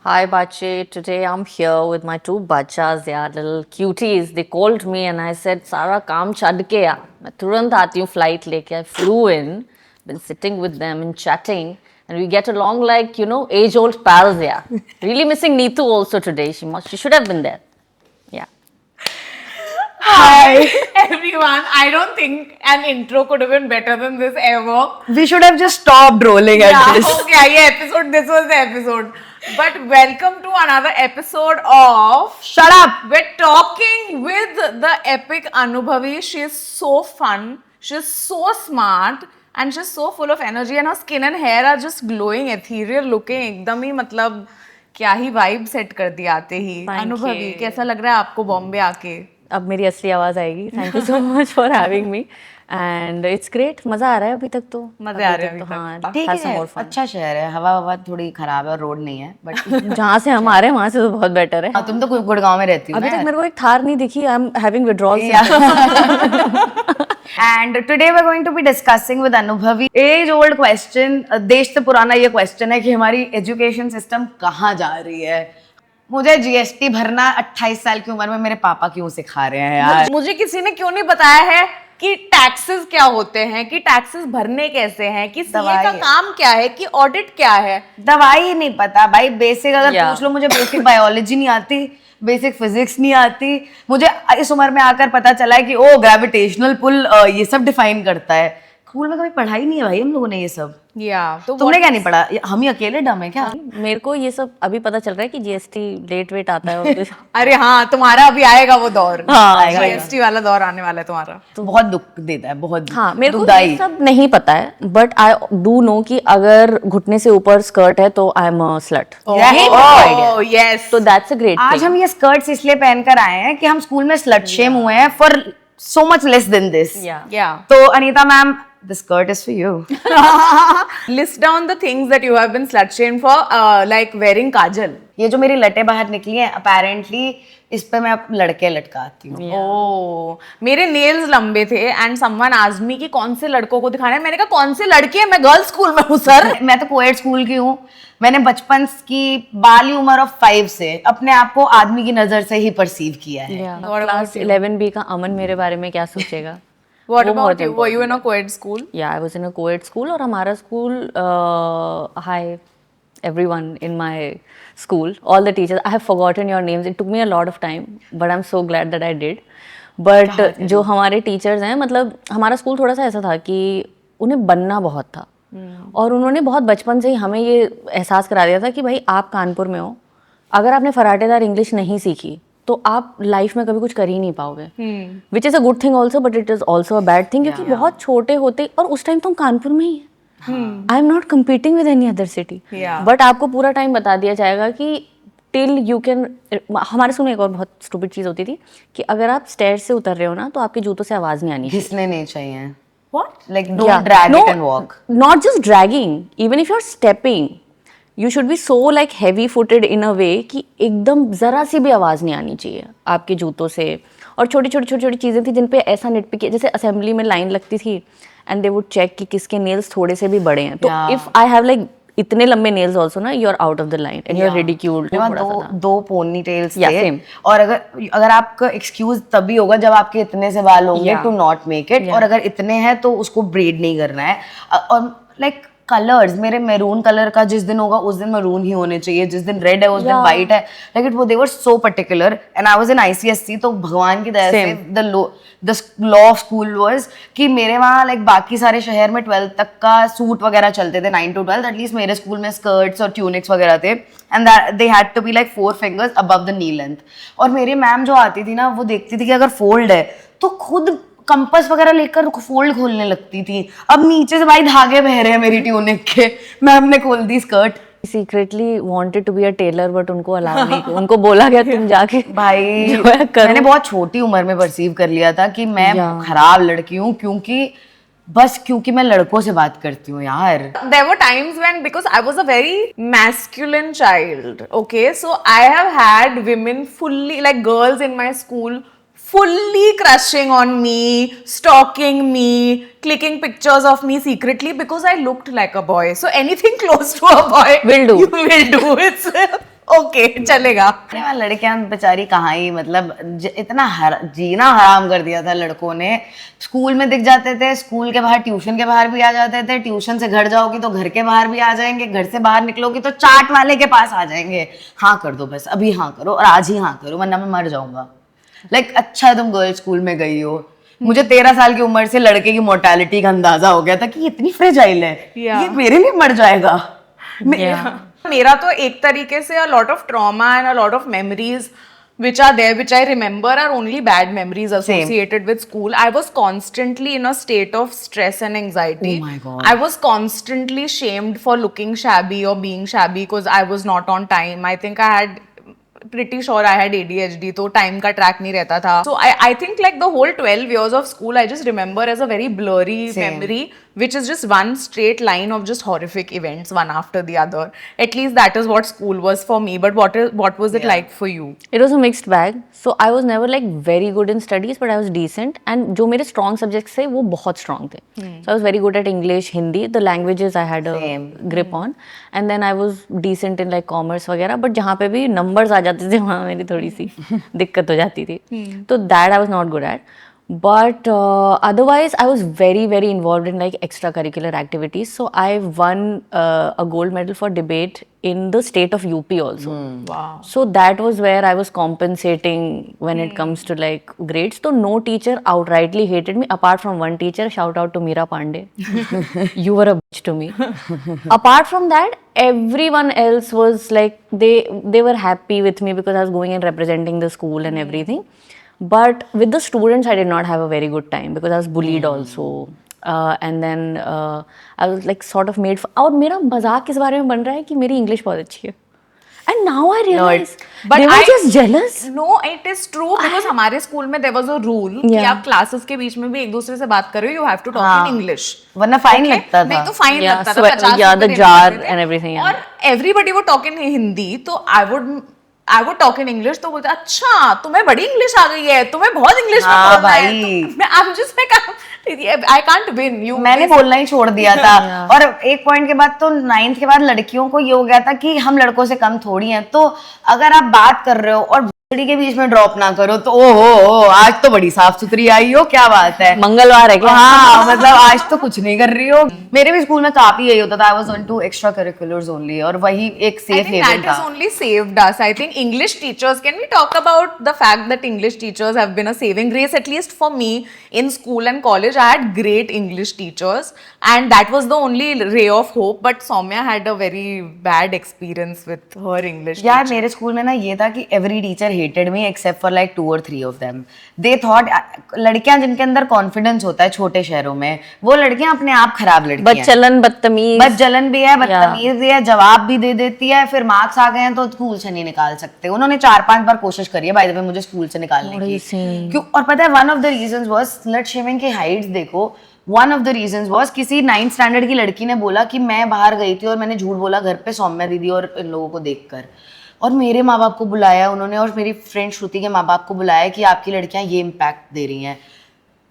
Hi Bache, today I'm here with my two bachas, yeah, little cuties. They called me and I said, Sara, काम छड़ के आ. मैं तुरंत आती हूँ flight लेके. I flew in, been sitting with them and chatting, and we get along like age-old pals, yeah. Really missing Neetu also today. She should have been there. Yeah. Hi everyone. I don't think an intro could have been better than this ever. We should have just stopped rolling at this. Okay, yeah, episode. This was the episode. But welcome to another episode of Shut up! We're talking with the epic Anubhavi. She is so fun. She's so smart. And she's so full of energy. And her skin and hair are just glowing, ethereal looking. एकदम ही मतलब क्या ही vibe set कर दी आते ही. Thank अनुभवी you. कैसा लग रहा है आपको बॉम्बे आके? अब मेरी असली आवाज आएगी. Thank you so much for having me. And it's great. मजा आ रहा है अभी तक तो. मजे आ रहे हैं तो अभी हाँ. तक. ठीक have some है, more fun. अच्छा शहर है, हवा थोड़ी खराब है और रोड नहीं है, बट जहाँ से हम आ रहे हैं वहाँ से तो बहुत बेटर है. तुम तो गुड़गांव में रहती हो अभी ना. तक मेरे को एक थार नहीं दिखी. I am having withdrawal. And today we're going to be discussing with Anubhavi age old question. देश से पुराना ये क्वेश्चन है कि हमारी एजुकेशन सिस्टम कहाँ जा रही है. मुझे जीएसटी भरना 28 साल की उम्र में मेरे पापा क्यों सिखा रहे हैं यार. मुझे किसी ने क्यों नहीं बताया है कि टैक्सेस क्या होते हैं, कि टैक्सेस भरने कैसे हैं, कि सीए का काम क्या है, कि ऑडिट क्या है. दवाई नहीं पता भाई. बेसिक अगर Yeah. पूछ लो, मुझे बेसिक बायोलॉजी नहीं आती, बेसिक फिजिक्स नहीं आती. मुझे इस उम्र में आकर पता चला है कि ओ ग्रेविटेशनल पुल ये सब डिफाइन करता है. स्कूल में कभी पढ़ाई नहीं है भाई हम लोगों ने ये सब. या तो तुमने क्या नहीं पढ़ा? हम ही अकेले डम है क्या? मेरे को ये सब अभी पता चल रहा है कि जीएसटी लेट वेट आता है. और अरे हाँ, तुम्हारा अभी आएगा वो दौर. हाँ, आएगा. जीएसटी वाला दौर आने वाला है तुम्हारा. तो बहुत दुख देता है, बहुत हाँ, मेरे को दुखदाई. ये सब नहीं पता है. बट आई डू नो कि अगर घुटने से ऊपर स्कर्ट है तो I am a slut. Oh yes. तो दैट्स अ ग्रेट. आज हम ये स्कर्ट्स इसलिए पहनकर आए हैं कि हम स्कूल में स्लट शेम हुए हैं for so much less than this. या तो Anita ma'am, the skirt is for you. List down the things that you have been slut shamed for, like wearing kajal. ये जो मेरी लटें बाहर निकली हैं, अपेरेंटली इस पे मैं लड़के लटकाती हूँ. ओह, मेरे नेल्स लंबे थे एंड समवन आस्क्ड मी कि कौन से लड़कों को दिखाना है. मैंने कहा कौन से लड़के हैं, मैं गर्ल्स स्कूल में हूँ सर. मैं तो कोएड स्कूल की हूँ. मैंने बचपन की बाली उम्र ऑफ 5 से अपने आप को आदमी की नजर से ही परसीव किया है. क्लास 11B का अमन मेरे बारे में क्या सोचेगा? What about you? Were you in a co-ed school? Yeah, I was in a co-ed school. और हमारा school, hi everyone in my school, all the teachers. I have forgotten your names. It took me a lot of time, but I'm so glad that I did. But जो हमारे teachers हैं, मतलब हमारा school थोड़ा सा ऐसा था कि उन्हें बनना बहुत था. और उन्होंने बहुत बचपन से ही हमें ये एहसास करा दिया था कि भाई आप कानपुर में हो, अगर आपने फराटेदार इंग्लिश नहीं सीखी तो आप लाइफ में कभी कुछ कर ही नहीं पाओगे. Which is a good thing also, but it is also a bad thing, क्योंकि बहुत छोटे होते, और उस टाइम तो हम कानपुर में ही हैं. आई am not competing with any other city. But आपको पूरा टाइम बता दिया जाएगा कि टिल यू कैन. हमारे स्कूल में एक और बहुत स्टूपिड चीज़ होती थी कि अगर आप स्टेयर्स से उतर रहे हो ना तो आपके जूतों से आवाज़ नहीं आनी. घिसने नहीं चाहिए. What? Like don't drag it and walk. Not just dragging, even if you're stepping, you should be so like heavy footed in a way कि एकदम जरा सी भी आवाज नहीं आनी चाहिए आपके जूतों से. और छोटी छोटी चीजें थी जिन पे ऐसा निटपिक, जैसे असेंबली में लाइन लगती थी एंड दे वुड चेक कि किसके नेल्स थोड़े से भी बड़े हैं. तो इफ आई हैव लाइक इतने लंबे नेल्स आल्सो ना, you are out of the line and you are ridiculed. दो पोनी टेल्स Yeah, थे. same. और अगर आपका एक्सक्यूज तभी होगा जब आपके इतने से बाल होंगे टू नॉट मेक इट. और अगर इतने हैं तो उसको ब्रीड नहीं करना है. और लाइक कलर्स, मेरे मैरून कलर का जिस दिन होगा उस दिन मैरून ही होने चाहिए, जिस दिन रेड है उस दिन व्हाइट है. Like it they were so particular. And I was in ICSC, तो भगवान की दया से the law of school was कि मेरे वहाँ लाइक बाकी सारे शहर में 12th तक का सूट वगैरह चलते थे, 9 to 12. एटलीस्ट मेरे स्कूल में स्कर्ट्स और ट्यूनिक्स वगैरह थे. And they had to be like 4 fingers above the knee length. और मेरी मैम जो आती थी ना, वो देखती थी कि अगर फोल्ड है तो खुद कंपास वगैरह लेकर फोल्ड खोलने लगती थी. अब नीचे से भाई धागे बह रहे हैं मेरी ट्यूनिक के, मैम ने खोल दी skirt. Secretly wanted to be a tailor, but उनको अलाउ नहीं, उनको बोला गया तुम जाके भाई जो है करो. मैंने बहुत छोटी उम्र में परसीव कर लिया था कि मैं खराब लड़की हूँ, क्योंकि मैं लड़कों से बात करती हूँ यार. There were times when, because I was a very masculine child, okay, so I have had women fully, like girls in my school, fully crushing on me, stalking me, clicking pictures of me secretly because I looked like a boy. So anything close to a boy Will do. You will do. It's okay चलेगा। अरे वहाँ लड़कियां बेचारी कहाँ ही मतलब इतना जीना हराम कर दिया था लड़कों ने। स्कूल में दिख जाते थे, स्कूल के बाहर ट्यूशन के बाहर भी आ जाते थे, ट्यूशन से घर जाओगी तो घर के बाहर भी आ जाएंगे, घर से बाहर निकलोगी तो चाट वाले के पास आ जाएंगे, हाँ कर दो बस अभी, हाँ करो और आज ही हाँ करो वरना मैं मर जाऊंगा। लाइक अच्छा है तुम गर्ल्स स्कूल में गई हो। मुझे 13 साल की उम्र से लड़के की मोर्टेलिटी का अंदाजा हो गया था कि इतनी फ्रेजाइल है, ये मेरे लिए मर जाएगा। मेरा तो एक तरीके से a lot of trauma and a lot of memories which are there, which I remember, are only bad memories associated with school. I was constantly in a state of stress and anxiety. Oh my God. I was constantly shamed for looking shabby or being shabby because I was not on time. I think I had pretty sure I had ADHD, तो time का track नहीं रहता था. So I think like the whole 12 years of school I just remember as a very blurry memory, which is just one straight line of just horrific events one after the other. At least that is what school was for me. But what was it like for you? It was a mixed bag. So I was never like very good in studies, but I was decent. And जो मेरे strong subjects थे वो बहुत strong थे. So I was very good at English, Hindi, the languages I had a grip on. And then I was decent in like commerce वगैरह. But जहाँ पे भी numbers आ जाते थे वहाँ मेरी थोड़ी सी दिक्कत हो जाती थी. तो that I was not good at. But otherwise, I was very, very involved in like extracurricular activities. So I won a gold medal for debate in the state of UP also. Wow. So that was where I was compensating when it comes to like grades. So no teacher outrightly hated me apart from one teacher. Shout out to Meera Pandey. You were a bitch to me. Apart from that, everyone else was like they were happy with me because I was going and representing the school and everything. But with the students, I did not have a very good time because I was bullied also. And then I was like sort of made fun. और मेरा मजाक इस बारे में बन रहा है कि मेरी इंग्लिश बहुत अच्छी है. And now I realize, but they were just jealous. No, it is true because हमारे स्कूल में there was a rule कि आप क्लासेस के बीच में भी एक दूसरे से बात कर रहे हो, you have to talk in English. वरना फाइन लगता था. नहीं तो फाइन Yeah, लगता so, था 50 yeah, रुपए the देने jar पड़ते थे. and everything, yeah. और everybody would talk in Hindi, तो I would talk in English, तो बोलते अच्छा तुम्हें बड़ी इंग्लिश आ गई है, तुम्हें बहुत इंग्लिश में हाँ, बोलना है. भाई. तो मैं I'm just like I can't win. You मैंने बोलना ही छोड़ दिया था. और एक पॉइंट के बाद तो 9th के बाद लड़कियों को ये हो गया था कि हम लड़कों से कम थोड़ी हैं, तो अगर आप बात कर रहे हो और बड़ी के बीच में ड्रॉप ना करो तो ओहो आज तो बड़ी साफ सुथरी आई हो, क्या बात है, मंगलवार है क्या? हाँ मतलब आज तो कुछ नहीं कर रही हो. मेरे भी स्कूल में काफी यही होता था. I was into extra curriculars only और वही एक I safe think haven that has था. only saved us. I think English teachers, can we talk about the fact that English teachers have been a saving grace, at least for me in school and college. I had great English teachers and that was the only ray of hope, but Soumya had a very bad experience with her English यार teacher. मेरे school में ना ये था कि every teacher hated me except for like 2 or 3 of them. They thought लड़कियां जिनके अंदर कॉन्फिडेंस होता है छोटे शहरों में, वो लड़कियां अपने आप खराब लड़कियां हैं. बदचलन, बदतमीज. बदचलन भी है, बदतमीज भी है, जवाब भी दे देती है, फिर मार्क्स आ गए हैं तो स्कूल से नहीं निकाल सकते. उन्होंने 4-5 बार कोशिश करी है बाय द वे मुझे स्कूल से निकालने की. क्यों? और पता है one of the reasons was slut shaming की हाइट्स देखो. One of the reasons was किसी 9th स्टैंडर्ड की लड़की ने बोला कि मैं बाहर गई थी और मैंने झूठ बोला घर पे सौम्या दीदी और इन लोगों को देखकर, और मेरे माँ बाप को बुलाया उन्होंने और मेरी फ्रेंड श्रुति के माँ बाप को बुलाया कि आपकी लड़कियां ये इम्पैक्ट दे रही हैं.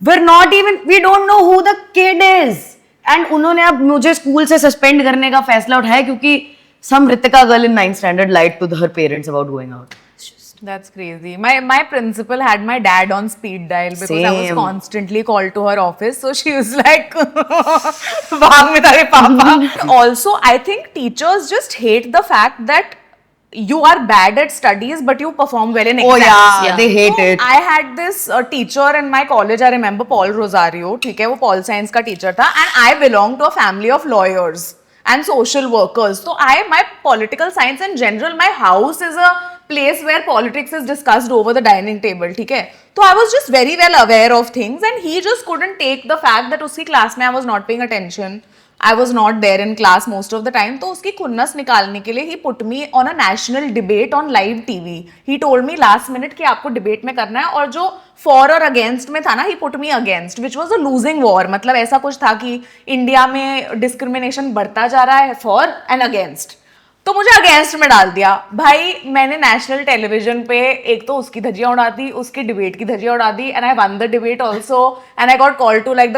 We don't know who the kid is. And उन्होंने अब मुझे स्कूल से सस्पेंड करने का फैसला उठाया क्योंकि some Ritika girl in 9th standard lied to her parents about going out. That's crazy. My principal had my dad on speed dial because I was Same. constantly called to her office. So she was like, "भाग में तेरे पापा." Also, I think teachers just hate the fact that you are bad at studies but you perform well in Oh exams. yeah, they hate it. I had this teacher in my college. I remember Paul Rosario. ठीक है, वो Paul Science का teacher था, and I belong to a family of lawyers and social workers. So my political science in general, my house is a place where politics is discussed over the dining table. ठीक है, तो I was just very well aware of things, and he just couldn't take the fact that उसकी class में I was not paying attention. I was not there in class most of the time. तो उसकी खुन्नस निकालने के लिए he put me on a national debate on live TV. He told me last minute कि आपको debate में करना है, और जो for और against में था ना, he put me against, which was a losing war. मतलब ऐसा कुछ था कि इंडिया में discrimination बढ़ता जा रहा है for and against. तो मुझे अगेंस्ट में डाल दिया भाई। मैंने नेशनल टेलीविजन पे एक तो उसकी धज्जियां उड़ा दी, उसकी डिबेट की धज्जियां उड़ा दी, and I won the debate also, and I got call to like the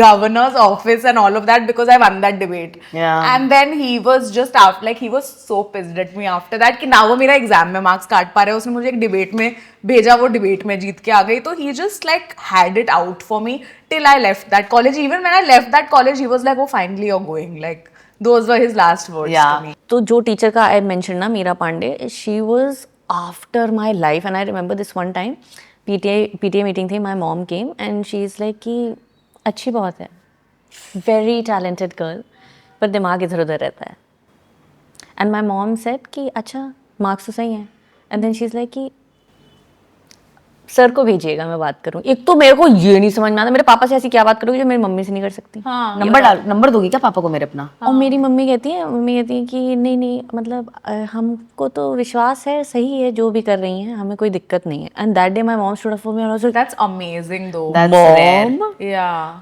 governor's office and all of that because I won that debate. And then he was just after like he was so pissed at me after that कि ना वो मेरा exam में marks काट पा रहे हैं, उसने मुझे एक डिबेट में भेजा, वो डिबेट में जीत के आ गई। तो he just like had it out for me till I left that college. Even when I left that college he was like, oh finally you're going, like those were his last words to me. तो जो teacher का I mention ना, Meera Pandey, she was after my life and I remember this one time PTA meeting थी, my mom came and she is like कि अच्छी बहुत है, very talented girl, पर दिमाग इधर उधर रहता है। एंड माय मॉम सेड कि अच्छा मार्क्स तो सही हैं, and then she is like कि सर को भेजिएगा, मैं बात करूँ। एक तो मेरे को ये नहीं समझ में आता, मेरे पापा से ऐसी क्या बात करूँगी जो मेरी मम्मी से नहीं कर सकती। नंबर दोगी क्या पापा को मेरे अपना? और मेरी मम्मी कहती है कि नहीं नहीं मतलब हमको तो विश्वास है, सही है जो भी कर रही हैं, हमें कोई दिक्कत नहीं है। And that day my mom stood up for me and was like That's amazing though.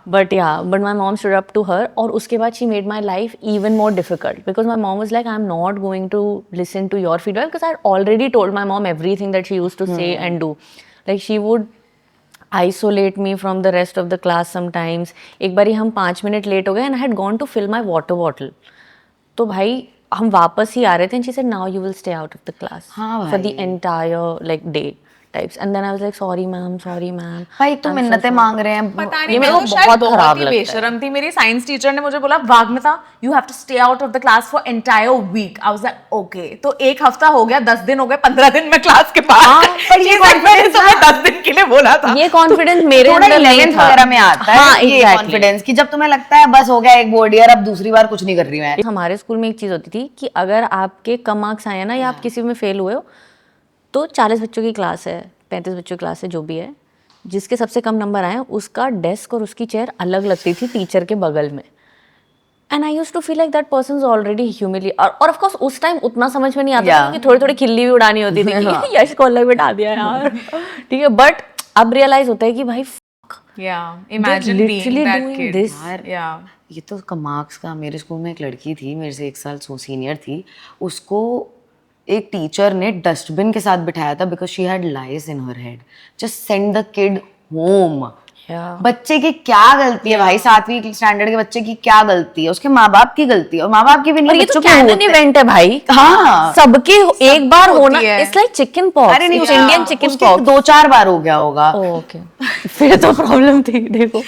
But my mom stood up to her, और उसके बाद she made my life even more difficult because my mom was like I am not going to listen to your feedback because I already told my mom everything that she used to say and do. Like she would isolate me from the rest of the class sometimes. एक बारी हम 5 minute late हो गए and I had gone to fill my water bottle. तो भाई हम वापस ही आ रहे थे and she said now you will stay out of the class for the entire like day types. And then I was like sorry ma'am. भाई तो मिन्नतें मांग रहे हैं। पता नहीं, ये मेरे मैं को तो शायद बहुत बहुत खराब ही लगता है। बेशरम थी। मेरी साइंस टीचर ने मुझे बोला Vagmita you have to stay out of the class for entire week. I was like okay. तो एक हफ्ता हो गया, 10 दिन हो गए, 15 दिन मैं क्लास के बाहर। पर ये confidence मैंने 10 दिन के लिए बोला था। ये कॉन्फिडेंस मेरे थोड़ा अंदर नहीं 11th था। वगैरह में आता है हाँ, ये exactly. कॉन्फिडेंस कि जब तुम्हें लगता है बस हो गया एक बोर्ड ईयर, अब दूसरी बार कुछ नहीं कर रही मैं। हमारे स्कूल में एक चीज़ होती थी कि अगर आपके कम मार्क्स आए हैं ना या आप किसी में फेल हुए हो तो 40 बच्चों की क्लास है, 35 बच्चों की क्लास है, जो भी है, जिसके सबसे कम नंबर आए उसका डेस्क और उसकी चेयर अलग लगती थी टीचर के बगल में। And I used to feel like that person is already humiliate. और ऑफ कोर्स उस टाइम उतना समझ में नहीं आता था कि थोड़ी थोड़ी खिल्ली भी उड़ानी होती थी कि यश को अलग बिठा दिया यार, ठीक है। बट अब रियलाइज होता है कि भाई imagine literally being that doing kid. this. ये तो मार्क्स का, मेरे स्कूल में एक लड़की थी मेरे से 1 साल सीनियर थी, उसको एक टीचर ने डस्टबिन के साथ बिठाया था because she had lice in her head. Just send the kid home. बच्चे की क्या गलती है भाई? 7वीं स्टैंडर्ड के बच्चे की क्या गलती है? उसके माँ बाप की गलती है, और माँ बाप की भी नहीं, ये तो बच्चों की कैनन होते हैं। इवेंट है भाई। हाँ, सबके एक बार होना, होती है। It's like chicken pox. अरे नहीं, इंडियन चिकन उसके पॉक्स 2-4 बार हो गया होगा। ओके फिर तो प्रॉब्लम थी। देखो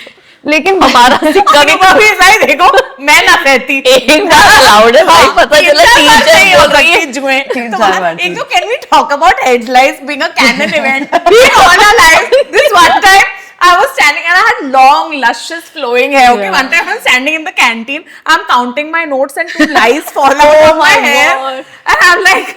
लेकिन हमारा सिक्का भी कभी सही देखो, मैं ना कहती एक बार अलाउड है भाई, पता चला टीचर बोल रही है। 3-4 बार एक तो can we talk about headlines being a canon event being on a life. This one time I was standing and I had long, luscious, flowing hair. Okay, one time I'm standing in the canteen. I'm counting my notes and 2 lice fall out of my hair. And I'm like,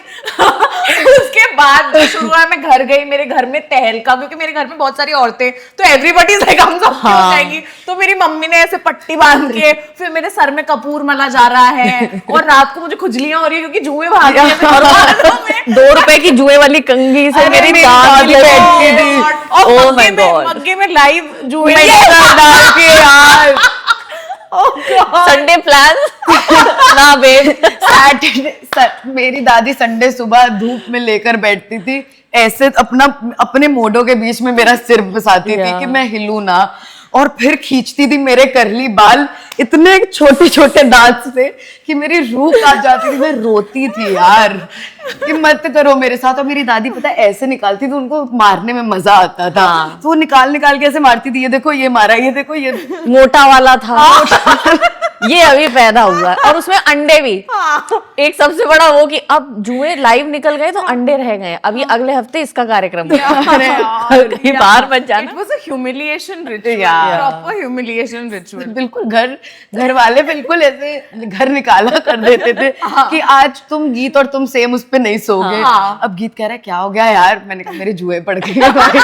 उसके बाद जो शुरू हुआ, मैं घर गई, मेरे घर में तहलका, क्योंकि मेरे घर में बहुत सारी औरतें, तो एवरीबॉडी इज लाइक हम सब क्यों जाएंगी। तो मेरी मम्मी ने ऐसे पट्टी बांध के, फिर मेरे सर में कपूर मला जा रहा है, और रात को मुझे खुजलियां हो रही है क्योंकि जुएं भाग रहे हैं। और 2 रुपए की जुए वाली कंघी से मेरी दादी बैठती थी। और Oh my God. मग्गे में लाइव जुए डाल के यार। संडे प्लान ना बेब। सैटरडे मेरी दादी संडे सुबह धूप में लेकर बैठती थी, ऐसे अपने मोड़ों के बीच में मेरा सिर फंसाती थी कि मैं हिलूं ना, और फिर खींचती थी मेरे करली बाल इतने छोटे छोटे दांत से कि मेरी रूह काट जाती थी। मैं रोती थी यार कि मत करो मेरे साथ। और मेरी दादी पता है ऐसे निकालती थी, उनको मारने में मजा आता था। तो वो निकाल के ऐसे मारती थी, ये देखो ये मारा, ये देखो ये मोटा वाला था। ये अभी पैदा हुआ है, और उसमें अंडे भी। एक सबसे बड़ा वो कि अब जुए लाइव निकल गए तो अंडे रह गए। अभी अगले हफ्ते इसका कार्यक्रम कहीं बाहर मत जाना। It was a humiliation ritual, proper humiliation ritual. बिल्कुल घर वाले बिल्कुल ऐसे घर निकाला कर देते थे कि आज तुम गीत और तुम सेम उस पे नहीं सोगे। अब गीत कह रहा है क्या हो गया यार, मैंने कहा मेरे जुए पड़ गए भाई।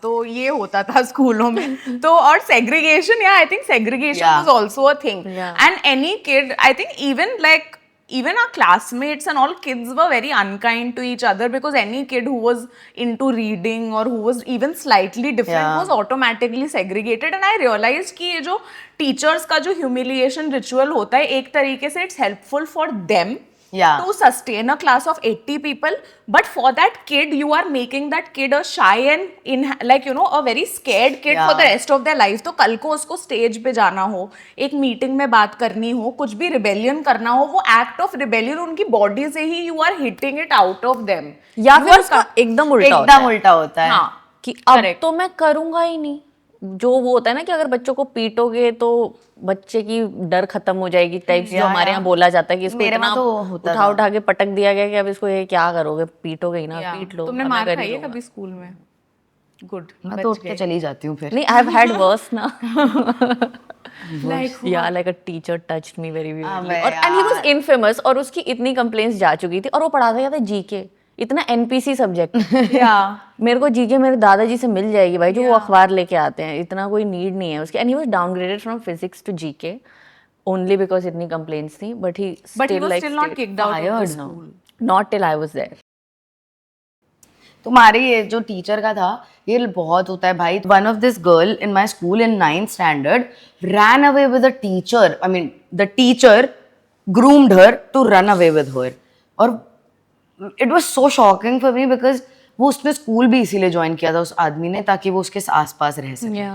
तो ये होता था स्कूलों में। तो और segregation, yeah, I think segregation was also a thing. And any kid, I think even like even our classmates and all kids were very unkind to each other because any kid who was into reading or who was even slightly different Yeah. was automatically segregated. And I realized कि ये जो teachers का जो humiliation ritual होता है एक तरीके से it's helpful for them Yeah. to sustain a class of 80 people, but for that kid you are making that kid a shy and in like you know a very scared kid for the Yeah. rest of their life. तो कल को उसको stage पे जाना हो, एक meeting में बात करनी हो, कुछ भी रिबेलियन करना हो, वो एक्ट ऑफ रिबेलियन उनकी बॉडी से ही you are hitting it out of them, या फिर उसका एकदम उल्टा होता एकदम है उल्टा होता है। हाँ कि अब Correct. तो मैं करूंगा ही नहीं। जो वो होता है ना कि अगर बच्चों को पीटोगे तो बच्चे की डर खत्म हो जाएगी टाइप्स, जो हमारे यहाँ बोला जाता है कि इसको मेरे इतना वहाँ तो होता उठा उठा के पटक दिया गया कि अब इसको ये क्या करोगे, पीटोगे ही ना, Yeah. पीट लो। तुमने अब मैं मार कर ही खाई है लूंगा। कभी स्कूल में? गुड, मैं तो उठ के चली जाती हूँ फिर। नहीं, आई हैव हैड वर्स ना। लाइक या like a teacher touched me very weirdly, अबे और एंड ही वाज इनफेमस, और उसकी इतनी कंप्लेंट्स जा चुकी थी, और वो पढ़ाता क्या था जीके, इतना एनपीसी सब्जेक्ट। या मेरे को जीके मेरे दादाजी से मिल जाएगी भाई, जो वो अखबार लेके आते हैं, इतना कोई नीड नहीं है उसकी। And he was downgraded from physics to GK only because इतनी कंप्लेंट्स थी, but he but he still was like still not kicked out of the fired, school. Not till I was there. तुम्हारे ये जो teacher का था ये बहुत होता है भाई। One of this girl in my school in 9th standard ran away with a teacher. I mean, the teacher groomed her to run away with her. और it was so shocking for me because वो उसने school भी इसीलिए join किया था उस आदमी ने, ताकि वो उसके आसपास रह सके।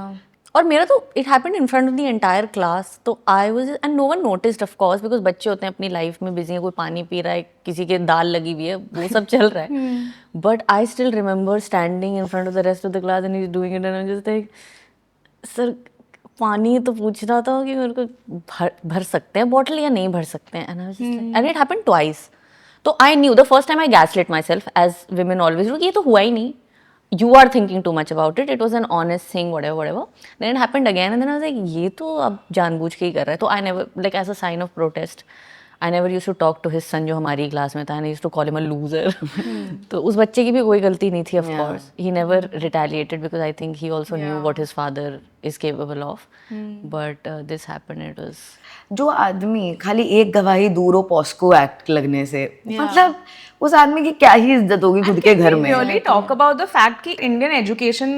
और मेरा तो it happened in front of the entire class, तो I was and no one noticed of course, because बच्चे होते हैं अपनी लाइफ में बिजी हैं, कोई पानी पी रहा है, किसी के दाल लगी हुई है, वो सब चल रहा है, but I still remember standing in front of the rest of the class and he is doing it, and I just like sir पानी तो पूछ रहा था कि मेरे को भर सकते हैं बॉटल या नहीं भर सकते हैं, एंड इट हैपेंड ट्वाइस। तो I knew the first time I gaslit myself as women always, ये तो हुआ ही नहीं, you are thinking too much about it, it was an honest thing, whatever. Then it happened again and then I was like ये तो अब जानबूझ के ही कर रहा है। तो I never, like as a sign of protest, I never used to talk to his son जो हमारी क्लास में था, and I used to call him a loser. तो उस बच्चे की भी कोई गलती नहीं थी, of course. He never retaliated because I think he also knew what his father is capable of. But this happened, it was... जो आदमी खाली एक गवाही दूर हो पॉस्को एक्ट लगने से, मतलब उस आदमी की क्या ही इज्जत होगी खुद के घर में। really talk about the fact कि Indian education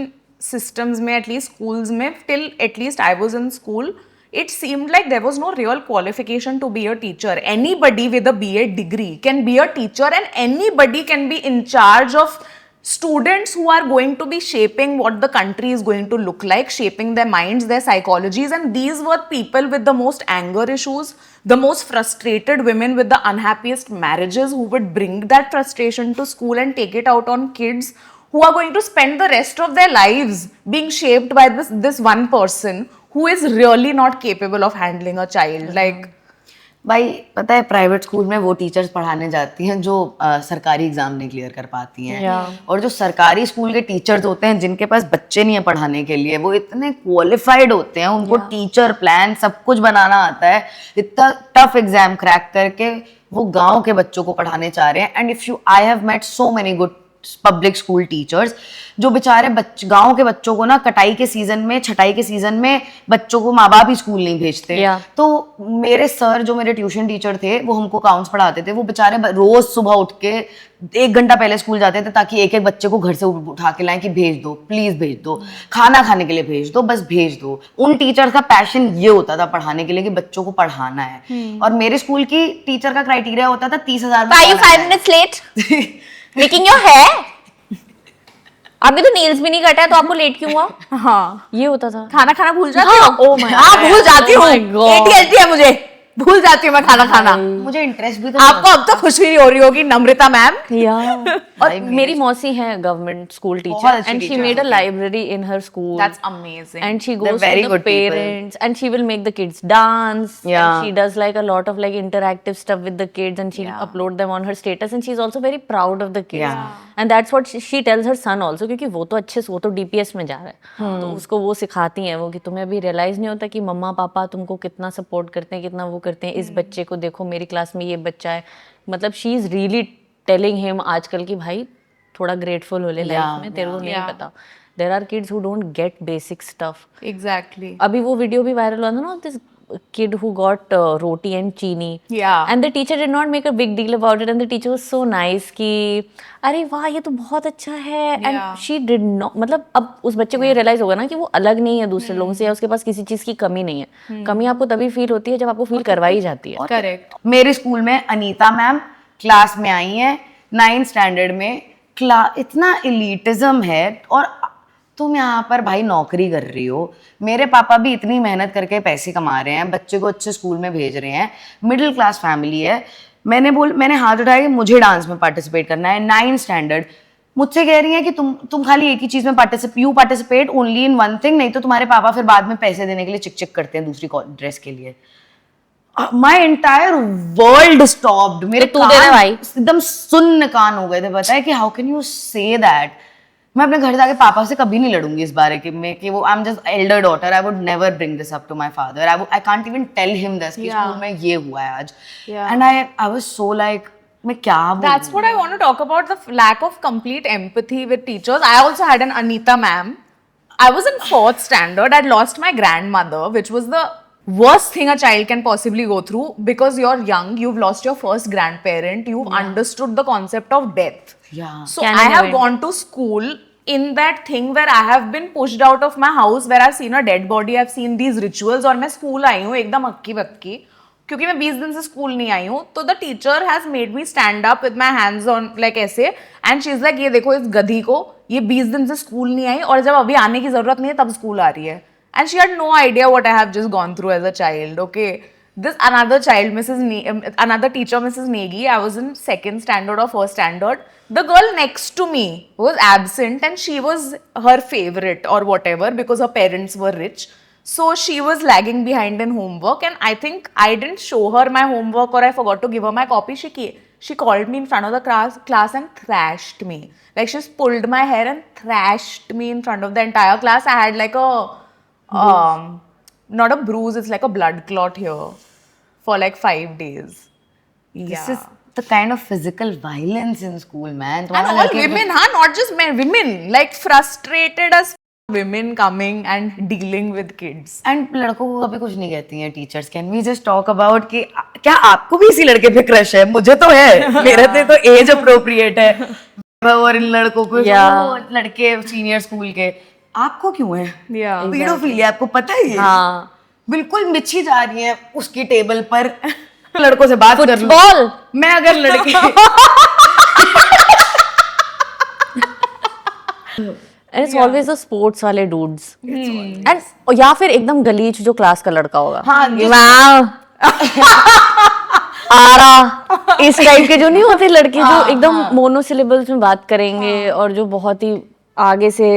systems में, at least schools में, till at least I was in school, it seemed like there was no real qualification to be a teacher. Anybody with a BA degree can be a teacher, and anybody can be in charge of students who are going to be shaping what the country is going to look like, shaping their minds, their psychologies. And these were people with the most anger issues, the most frustrated women with the unhappiest marriages, who would bring that frustration to school and take it out on kids who are going to spend the rest of their lives being shaped by this one person who is really not capable of handling a child. Like, भाई पता है private school में वो teachers पढ़ाने जाती हैं जो सरकारी एग्जाम नहीं क्लियर कर पाती हैं, और जो सरकारी स्कूल के टीचर्स होते हैं जिनके पास बच्चे नहीं है पढ़ाने के लिए, वो इतने क्वालिफाइड होते हैं, उनको टीचर प्लान सब कुछ बनाना आता है, इतना टफ एग्जाम क्रैक करके वो गांव के बच्चों को पढ़ाने चाह रहे हैं। And if you I have met so many good public school teachers जो बेचारे गांव के बच्चों को ना कटाई के सीजन में, छटाई के सीजन में बच्चों को माँ बाप ही स्कूल नहीं भेजते। तो मेरे सर जो मेरे ट्यूशन टीचर थे वो हमको अकाउंट्स पढ़ाते थे, वो बेचारे रोज सुबह उठ के 1 घंटा पहले स्कूल जाते थे ताकि एक एक बच्चे को घर से उठा के लाएं कि भेज दो, प्लीज भेज दो, खाना खाने के लिए भेज दो, बस भेज दो। उन टीचर का पैशन ये होता था पढ़ाने के लिए कि बच्चों को पढ़ाना है। और मेरे स्कूल की टीचर का क्राइटेरिया होता था 30,000 Why are you 5 minutes late? Making your hair? अभी तो नेल्स भी नहीं कटा है तो आपको लेट क्यों हुआ? हाँ, ये होता था। खाना खाना भूल जाती हूँ। Oh my हाँ, God. भूल जाती Oh हूँ। my God. ADHD है मुझे, भूल जाती हूँ मैं खाना खाना। मुझे इंटरेस्ट भी तो आपको अब तो खुशी हो रही होगी नम्रता मैम। और मेरी मौसी है गवर्नमेंट स्कूल टीचर, अच्छी and she teacher made a library in her school, That's amazing. and she They're goes very to the good people. parents and she will make the kids dance, Yeah. and she does like a lot of like interactive stuff with the kids, and she'll upload them on her status, and she's also very proud of the kids. Yeah. And that's what she tells her son also, क्योंकि वो तो अच्छे से, वो तो DPS में जा रहा है, तो उसको वो सिखाती हैं वो कि तुम्हें अभी रियलाइज नहीं होता कि मम्मा पापा तुमको कितना सपोर्ट करते हैं, कितना वो करते हैं, इस बच्चे को देखो मेरी क्लास में ये बच्चा है, मतलब she is really telling him आजकल की भाई थोड़ा ग्रेटफुल हो ले लाइफ में, तेरे को नहीं पता, there are kids who don't get basic stuff. Exactly. अभी वो वीडियो भी वायरल हुआ था ना, this kid who got roti and chini. Yeah. And the teacher did not make a big deal about it, and the teacher was so nice कि अरे वाह ये तो बहुत अच्छा है. Yeah. And she did not, मतलब अब उस बच्चे को ये रियलाइज होगा ना कि वो अलग नहीं है दूसरे लोगों से, या उसके पास किसी चीज की कमी नहीं है. कमी आपको तभी फील होती है जब आपको फील करवाई जाती है. Correct. मेरे स्कूल में अनीता मैम क्लास में आई हैं 9th स्टैंडर्ड में. इतना इलीटिज्म है, और तुम यहाँ पर भाई नौकरी कर रही हो. मेरे पापा भी इतनी मेहनत करके पैसे कमा रहे हैं, बच्चे को अच्छे स्कूल में भेज रहे हैं, मिडिल क्लास फैमिली है. मैंने हाथ उठाया कि मुझे डांस में पार्टिसिपेट करना है. 9th स्टैंडर्ड मुझसे कह रही है कि तुम खाली एक ही चीज में participate only in one thing, नहीं तो तुम्हारे पापा फिर बाद में पैसे देने के लिए चिक चिक करते हैं दूसरी ड्रेस के लिए. My entire world stopped. मेरे तो तू दे दे भाई. एकदम सुन्न कान हो गए थे. पता है कि how can you say that. मैं अपने घर जाके पापा से कभी नहीं लड़ूंगी इस बारे में कि वो I am just elder daughter. I would never bring this up to my father. I can't even tell him this कि स्कूल में ये हुआ है आज. And I was so like मैं क्या बोलूं. That's what I want to talk about, the lack of complete empathy with teachers. I also had an Anita ma'am. I was in 4th standard. I'd lost my grandmother, which was the worst thing a child can possibly go through, because you're young, you've lost your first grandparent, you've understood the concept of death. Yeah. So Can I you have imagine? gone to school in that thing where I have been pushed out of my house, where I've seen a dead body, I've seen these rituals, और मैं school आई हूँ एकदम हक्की बक्की क्योंकि मैं 20 दिन से school नहीं आई हूँ. तो the teacher has made me stand up with my hands on like ऐसे, एंड शी इज लाइक ये देखो इस गधी को, ये 20 दिन से स्कूल नहीं आई और जब अभी आने की जरूरत नहीं है तब स्कूल आ रही है. And she had no idea what I have just gone through as a child. Okay, this another child, another teacher, Mrs. Negi, I was in 2nd standard or 1st standard. The girl next to me was absent and she was her favorite or whatever because her parents were rich. So she was lagging behind in homework, and I think I didn't show her my homework or I forgot to give her my copy. She called me in front of the class and thrashed me. Like she just pulled my hair and thrashed me in front of the entire class. I had like a not a bruise, it's like a blood clot here for like 5 days. This is the kind of physical violence in school, man. And all women, not just men, women, like frustrated as women coming and dealing with kids. And लड़कों को कभी कुछ नहीं कहती हैं teachers. Can we just talk about कि क्या आपको भी इसी लड़के पे क्रश है? मुझे तो है. मेरे से तो एज अप्रोप्रिएट है. और इन लड़कों को वो लड़के सीनियर स्कूल के आपको क्यों है? Yeah. पीडोफिलिया आपको पता है? हाँ. बिल्कुल मिच्छी जा रही है उसकी टेबल पर लड़कों से बात कर लूं. बॉल. मैं अगर लड़की And it's always the sports वाले dudes. And या फिर एकदम गलीच जो क्लास का लड़का होगा. हाँ, आरा इस टाइप के जो नहीं होते लड़के जो एकदम मोनोसिलेबल्स में बात करेंगे और जो बहुत ही आगे से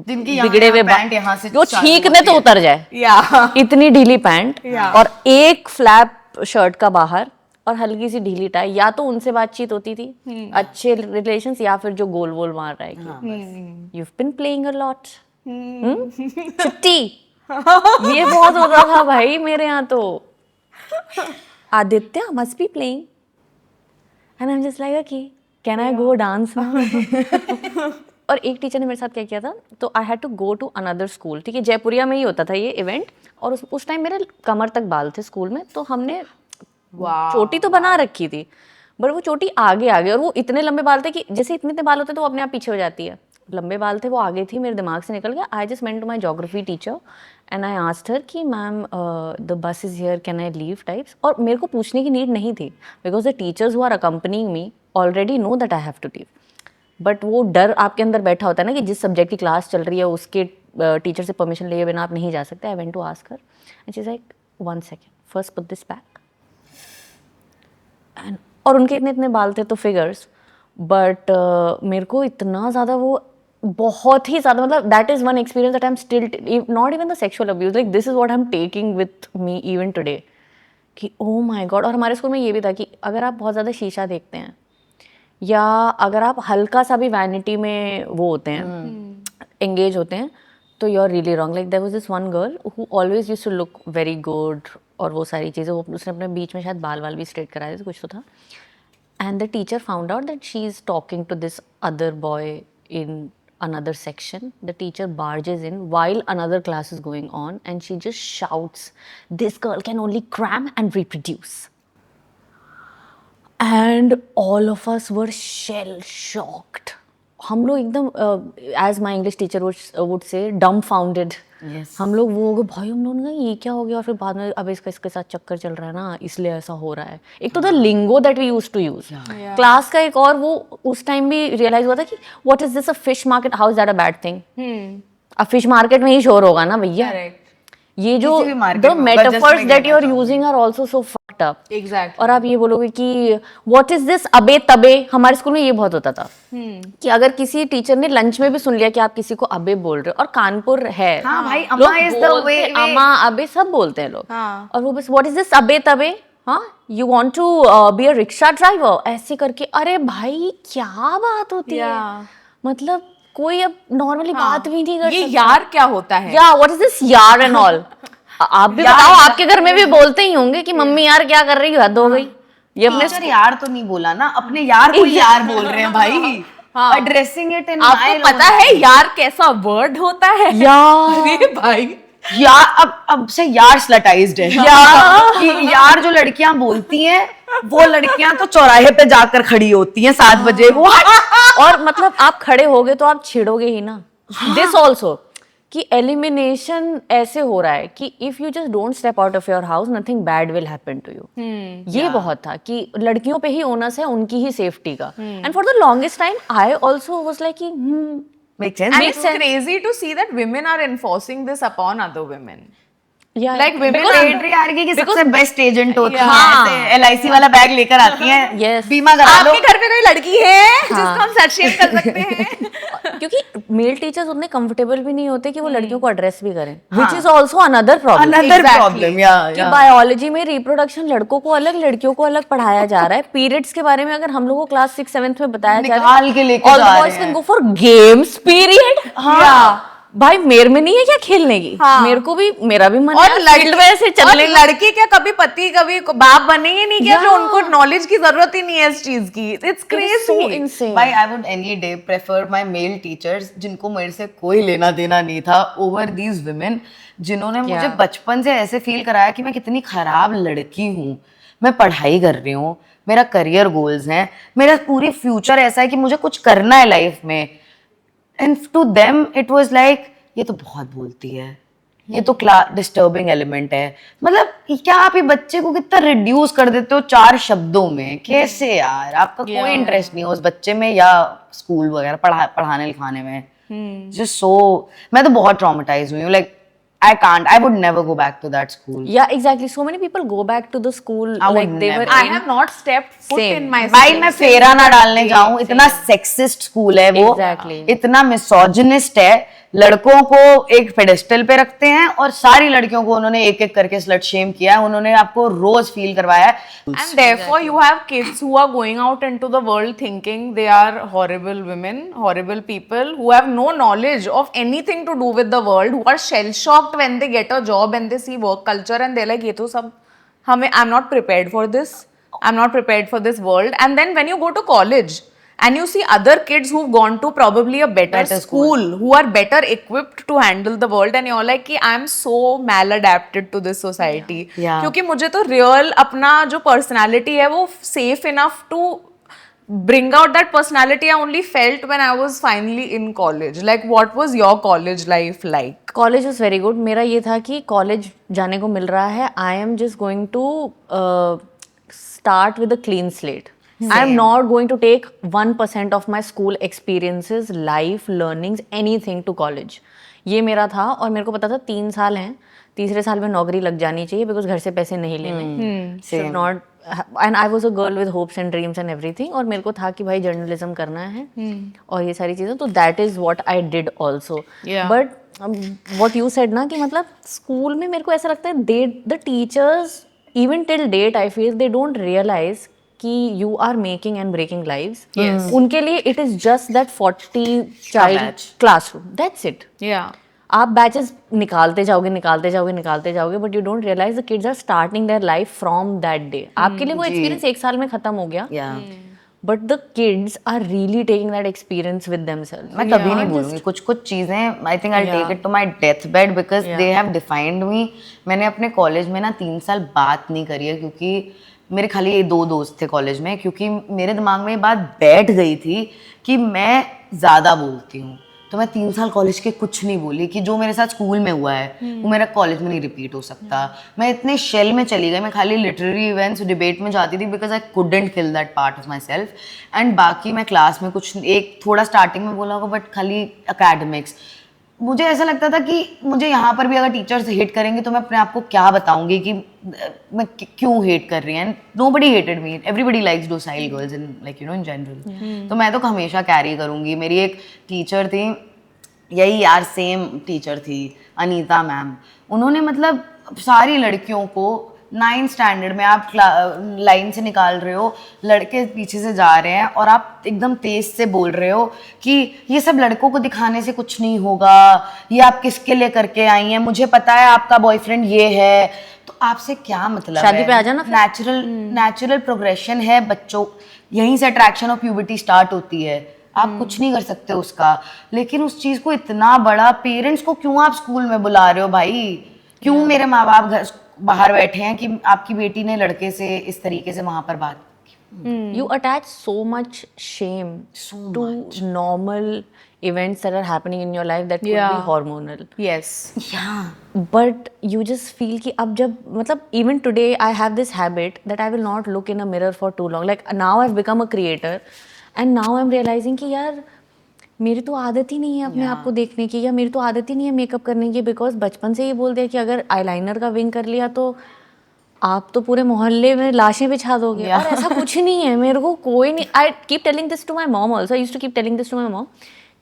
जिनकी यहाँ बिगड़े हुए पैंट यहाँ से जो चालू छींकने तो उतर जाए. Yeah. इतनी ढीली पैंट और एक फ्लैप शर्ट का बाहर और हल्की सी ढीली टाई. या तो उनसे बातचीत होती थी अच्छे रिलेशंस, या फिर जो गोल वोल मार रहा है कि you've been playing a lot. छुट्टी ये बहुत होता था भाई मेरे यहाँ तो. Aditya must be playing and I'm just like okay can I go dance now? और एक टीचर ने मेरे साथ क्या किया था, तो I had to go to another school. ठीक है, जयपुरिया में ही होता था ये इवेंट, और उस टाइम मेरे कमर तक बाल थे स्कूल में, तो हमने चोटी तो बना रखी थी बट वो चोटी आगे आगे, और वो इतने लंबे बाल थे कि जैसे इतने बाल होते तो वो अपने आप पीछे हो जाती है. लंबे बाल थे, वो आगे थी, मेरे दिमाग से निकल गया. I just went to my geography teacher and I asked her कि ma'am the bus is here can I leave types. और मेरे को पूछने की नीड नहीं थी because the teachers who are accompanying me already know that I have to leave. But वो डर आपके अंदर बैठा होता है ना कि जिस सब्जेक्ट की क्लास चल रही है उसके टीचर से परमिशन लिए बिना आप नहीं जा सकते. I went to ask her and she is like 1 second first put this back. And और उनके इतने इतने बाल थे तो फिगर्स, बट मेरे को इतना ज़्यादा वो बहुत ही ज़्यादा, मतलब that is one experience that I am still not even the sexual abuse, like this is what I am taking with me even today कि ओह माय गॉड. और हमारे स्कूल में ये भी था कि अगर आप बहुत ज़्यादा शीशा देखते हैं या अगर आप हल्का सा भी वैनिटी में वो होते हैं एंगेज होते हैं तो you are really wrong. Like there was this one girl who always used to look very good और वो सारी चीज़ें. वो उसने अपने बीच में शायद बाल भी स्ट्रेट कराए थे, कुछ तो था. And the teacher found out that she is talking to this other boy in another section. The teacher barges in while another class is going on, and she just shouts, "This girl can only cram and reproduce." And all of us were shell shocked. हम लोग एकदम as my English teacher would say dumbfounded. Yes. हम लोग वो हो गए, भाई हम लोगों ने कहा ये क्या हो गया, और फिर बाद में अब इसके साथ चक्कर चल रहा है ना, इसलिए ऐसा हो रहा है. एक तो the lingo that we used to use class का, एक और वो उस टाइम भी रियलाइज हुआ था कि what is this a fish market, how is that a bad thing. अब फिश मार्केट में ही शोर होगा ना भैया. ये जो किसी भी market द में होगा, just मेटाफर्स मैं दैट यू आर कहना using are also so fucked up. Exactly. और आप ये बोलोगे कि व्हाट इज दिस अबे तबे. हमारे स्कूल में ये बहुत होता था कि अगर किसी टीचर ने लंच में भी सुन लिया कि आप किसी को अबे बोल रहे हो, और कानपुर है, हाँ भाई, लोग अम्मा is the बोलते way- हैं, अम्मा अबे सब बोलते हैं लोग. हाँ. और वो बस व्हाट इज दिस अबे तबे, हाँ you want to be a rickshaw driver, ऐसे करके. अरे भाई क्या बात होती है, Yeah. मतलब कोई अब नॉर्मली बात भी नहीं कर ये सकता. यार क्या होता है? या व्हाट इज दिस यार एंड ऑल. आप भी बताओ, आपके घर में भी बोलते ही होंगे कि मम्मी यार क्या कर रही हो, हद हो गई. ये अपने टीचर यार तो नहीं बोला ना, अपने यार को यार बोल रहे हैं भाई. एड्रेसिंग इट इन आपको पता है यार कैसा वर्ड होता है? यार अरे भाई यार अब से यार स्लटाइज्ड है. कि यार जो लड़कियां बोलती हैं वो लड़कियां तो चौराहे पे जाकर खड़ी होती हैं 7 बजे वो. और मतलब आप खड़े होगे तो आप छिड़ोगे ही ना. दिस ऑल्सो कि एलिमिनेशन ऐसे हो रहा है कि if you just don't step out of your house, nothing bad will happen to you. ये बहुत था कि लड़कियों पे ही ओनस है, उनकी ही सेफ्टी का. And for the longest time I also was like Makes sense. and it's crazy to see that women are enforcing this upon other women. yeah, Like women because- are patriarchy की सबसे best agent होती है. हाँ. ऐसे LIC वाला bag लेकर आती हैं. Yes. बीमा करा लो. आपके घर पे कोई लड़की है जिसको हम सच शेम कर सकते हैं? क्योंकि मेल टीचर्स उतने कंफर्टेबल भी नहीं होते कि वो लड़कियों को एड्रेस भी करें, which is also another problem. Another Exactly. problem. Yeah, कि yeah. बायोलॉजी में रिप्रोडक्शन लड़कों को अलग, लड़कियों को अलग पढ़ाया जा रहा है. पीरियड्स के बारे में अगर हम लोगों को क्लास 6, 7th में बताया जा रहा है, निकाल के लेके all जा the रहे boys can हैं. go for games period. हाँ. भाई मेरे में नहीं है क्या खेलने की? हाँ. मेरे को भी, मेरा भी मन और है फील्ड में ऐसे और चलने का. लड़की क्या कभी पति कभी बाप बनेंगे नहीं क्या? जो Yeah. उनको नॉलेज की जरूरत ही नहीं है इस चीज की. It's It is so crazy. insane. Why I would any day prefer my male teachers जिनको मेरे से कोई लेना देना नहीं था over these women जिन्होंने मुझे Yeah. बचपन से ऐसे फील कराया कि मैं कितनी खराब लड़की हूँ. मैं पढ़ाई कर रही हूँ, मेरा करियर गोल्स हैं, मेरा पूरी फ्यूचर ऐसा है कि मुझे कुछ करना है लाइफ में. And to them it was like ये तो बहुत बोलती है, ये तो डिस्टर्बिंग एलिमेंट है. मतलब क्या आप ये बच्चे को कितना रिड्यूस कर देते हो 4 शब्दों में. कैसे यार, आपका कोई इंटरेस्ट नहीं हो उस बच्चे में या स्कूल वगैरह पढ़ाने लिखाने में. जस्ट सो मैं तो बहुत ट्रॉमेटाइज हुई हूँ. Like I would never go back to that school. Yeah, exactly. So many people go back to the school I would like they never. were I in. have not stepped foot Same. in my भाई school. मैं फेरा ना डालने जाऊं, इतना sexist school है वो. Exactly. इतना मिसोजिनिस्ट है. लड़कों को एक पेडेस्टल पे रखते हैं और सारी लड़कियों को उन्होंने एक एक करके स्लट शेम किया है. उन्होंने आपको रोज फील करवाया है. And therefore, you have kids who are going out into the world thinking they are horrible women, horrible people who have no knowledge of anything to do with the world, who are shell shocked when they get a job and they see work culture and they're like, ये तो सब हमें, I'm not prepared for this. I'm not prepared for this world. And then when you go to college and you see other kids who've gone to probably a better school, who are better equipped to handle the world, and you're like कि I'm so maladapted to this society. Yeah. क्योंकि मुझे तो real अपना जो personality है वो safe enough to bring out that personality I only felt when I was finally in college. Like what was your college life like? College is very good. मेरा ये था कि कॉलेज जाने को मिल रहा है, I am just going to start with a clean slate. I am not going to take 1% off my school experiences, life learnings, anything to college. ये मेरा था और मेरे को पता था 3 साल हैं, तीसरे साल में नौकरी लग जानी चाहिए बिकॉज घर से पैसे नहीं लेने. Should not. And I was a girl with hopes and dreams and everything. और मेरे को था कि भाई जर्नलिज्म करना है और ये सारी चीज़ें. तो that is what I did also. Yeah. But what you said ना कि मतलब स्कूल में मेरे को ऐसा लगता है the teachers even till date I feel they don't realize कि you are making and breaking lives. Yes. उनके लिए it is just that 40 child batch. classroom. That's it. Yeah. आप बैचेस निकालते जाओगे but you don't realize the kids are starting their life from that day. आपके लिए वो experience 1 साल में खत्म हो गया. Yeah. but the kids are really taking that experience with themselves. मैं कभी नहीं बोलूंगी कुछ कुछ चीजें I think I take it to my death bed because they have defined me. मैंने अपने कॉलेज में ना 3 साल बात नहीं करी है क्योंकि मेरे खाली ये 2 दोस्त थे कॉलेज में, क्योंकि मेरे दिमाग में ये बात बैठ गई थी कि मैं ज़्यादा बोलती हूँ. तो मैं 3 साल कॉलेज के कुछ नहीं बोली कि जो मेरे साथ स्कूल में हुआ है वो मेरा कॉलेज में नहीं रिपीट हो सकता. मैं इतने शेल में चली गई, मैं खाली लिटरेरी इवेंट्स डिबेट में जाती थी because I couldn't kill that part of my self. And बाकी मैं क्लास में कुछ एक थोड़ा स्टार्टिंग में बोला होगा बट खाली एकेडमिक्स. मुझे ऐसा लगता था कि मुझे यहाँ पर भी अगर टीचर्स हेट करेंगे तो मैं अपने आप को क्या बताऊंगी कि मैं क्यों हेट कर रही हैं. Nobody hated me, everybody likes docile girls in like you no in general. तो मैं तो हमेशा कैरी करूंगी. मेरी एक टीचर थी, यही यार सेम टीचर थी, अनीता मैम. उन्होंने मतलब सारी लड़कियों को 9th स्टैंडर्ड में आप लाइन से निकाल रहे हो, लड़के पीछे से जा रहे हैं और आप एकदम तेज से बोल रहे हो कि ये सब लड़कों को दिखाने से कुछ नहीं होगा, ये आप किसके लिए करके आई हैं, मुझे पता है आपका बॉयफ्रेंड ये है. तो आपसे क्या मतलब शादी पे आ जाना फिर. नेचुरल प्रोग्रेशन है बच्चों, यहीं से अट्रैक्शन ऑफ प्यूबर्टी स्टार्ट होती है. आप कुछ नहीं कर सकते उसका. लेकिन उस चीज को इतना बड़ा, पेरेंट्स को क्यों आप स्कूल में बुला रहे हो भाई? क्यों मेरे माँ बाप घर बाहर बैठे हैं कि आपकी बेटी ने लड़के से इस तरीके से वहां पर बात की. You attach so much shame to normal events that are happening in your life that could be hormonal. Yes. But you just feel कि अब जब मतलब even today I have this habit that I will not look in a mirror for too long. Like now I've become a creator and now I'm realizing कि यार मेरी तो आदत ही नहीं है अपने आप को देखने की, या मेरी तो आदत ही नहीं है मेकअप करने की, बिकॉज बचपन से ये बोल दिया कि अगर आईलाइनर का विंग कर लिया तो आप तो पूरे मोहल्ले में लाशें बिछा दोगे. और ऐसा कुछ नहीं है, मेरे को कोई नहीं. I keep telling this to my mom also, I used to keep telling this to my mom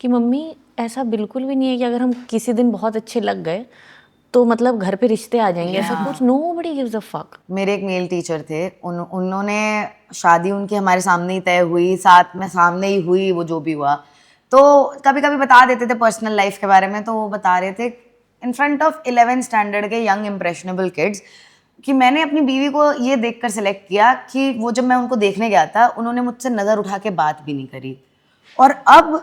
कि मम्मी ऐसा बिल्कुल भी नहीं है कि अगर हम किसी दिन बहुत अच्छे लग गए तो मतलब घर पे रिश्ते आ जाएंगे. ऐसा कुछ, नोबडी गिव्स अ फक. मेरे एक मेल टीचर थे, उन्होंने शादी उनकी हमारे सामने ही तय हुई, साथ में सामने ही हुई, वो जो भी हुआ. तो कभी कभी बता देते थे पर्सनल लाइफ के बारे में. तो वो बता रहे थे इन फ्रंट ऑफ 11th स्टैंडर्ड के यंग इम्प्रेशनेबल किड्स कि मैंने अपनी बीवी को ये देखकर सेलेक्ट किया कि वो जब मैं उनको देखने गया था उन्होंने मुझसे नज़र उठा के बात भी नहीं करी. और अब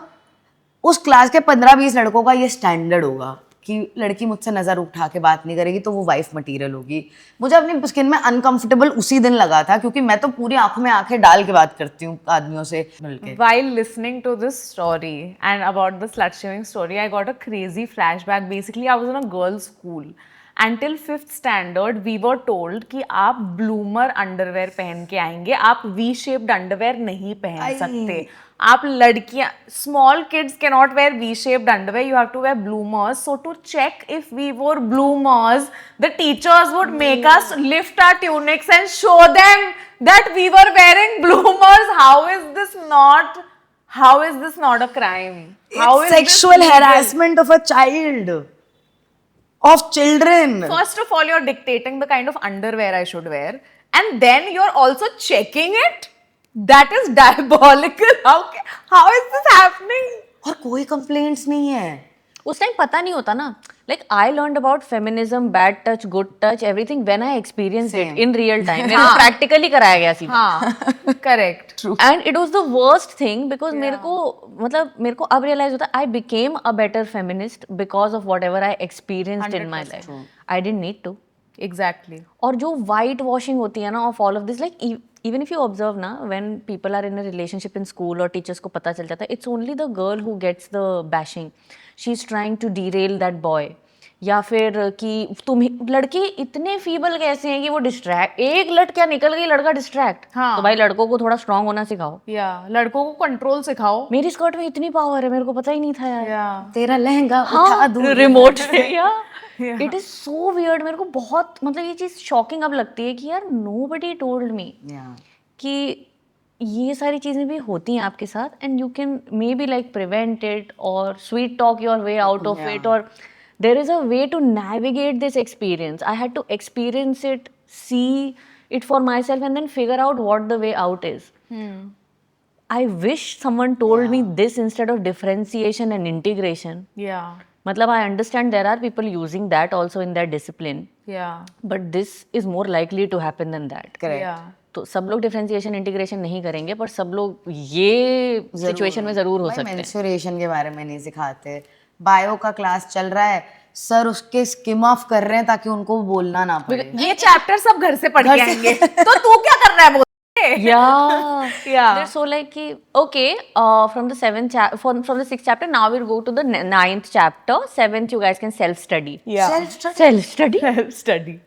उस क्लास के 15-20 लड़कों का ये स्टैंडर्ड होगा कि लड़की मुझसे नज़र उठा के बात नहीं करेगी तो वो वाइफ मटेरियल होगी. मुझे अपनी स्किन में अनकंफर्टेबल उसी दिन लगा था क्योंकि मैं तो पूरी आंखों में आंखें डाल के बात करती हूँ आदमियों से मिलके. While listening to this story and about the slut shaming story, I got a crazy flashback. Basically, I was in a girls' school. Until 5th standard, we were told कि आप bloomer underwear पहन के आएंगे, आप V-shaped underwear नहीं पहन सकते. आप लड़कियां, small kids cannot wear V-shaped underwear. You have to wear bloomers. So to check if we wore bloomers, the teachers would make us lift our tunics and show them that we were wearing bloomers. How is this not a crime? How is this sexual legal? harassment of a child, of children. First of all, you're dictating the kind of underwear I should wear, and then you're also checking it. That is diabolical. How is this happening? और कोई complaints नहीं है. उस time पता नहीं होता ना. Like I learned about feminism, bad touch, good touch, everything when I experienced it in real time. मेरे को practically कराया गया सीधा. हाँ, correct. True. And it was the worst thing because मेरे को अब realize होता I became a better feminist because of whatever I experienced in my life. I didn't need to. Exactly. और जो white washing होती है ना of all of this, like even if you observe ना, when people are in a relationship in school और teachers को पता चल जाता है, it's only the girl who gets the bashing. She's trying to derail that boy. या फिर कि तुम लड़के इतने फीबल कैसे हैं कि वो डिस्ट्रैक्ट, एक लड़का निकल गई लड़का डिस्ट्रैक्ट. हाँ. तो भाई लड़कों को थोड़ा स्ट्रांग होना सिखाओ. या लड़कों को कंट्रोल सिखाओ. मेरी स्कर्ट में इतनी पावर है, मेरे को पता ही नहीं था यार. या तेरा लहंगा उठा दूँ रिमोट से. या इट इज सो वियर्ड. मेरे को बहुत मतलब ये चीज शॉकिंग अब लगती है कि यार नोबडी टोल्ड मी कि ये सारी चीजें भी होती हैं आपके साथ, and you can maybe like prevent it और sweet talk your way out of it, और there is a way to navigate this experience. I had to experience it, see it for myself, and then figure out what the way out is. I wish someone told me this instead of differentiation and integration. Yeah. Matlab, I understand there are people using that also in their discipline. Yeah. But this is more likely to happen than that. Correct. Yeah. तो सब लोग differentiation integration नहीं करेंगे, पर सब लोग ये situation में जरूर हो सकते हैं। मेंस्ट्रुएशन के बारे में नहीं सिखाते, बायो का क्लास चल रहा है, सर उसके स्किम ऑफ कर रहे हैं ताकि उनको बोलना ना पड़े। ये चैप्टर सब घर से पढ़ के आएंगे। तो तू क्या कर रहा है? Yeah. Yeah. They're so like कि okay, from the from the 6th chapter now we'll go to the 9th chapter. 7th you guys can self study. Self study. Study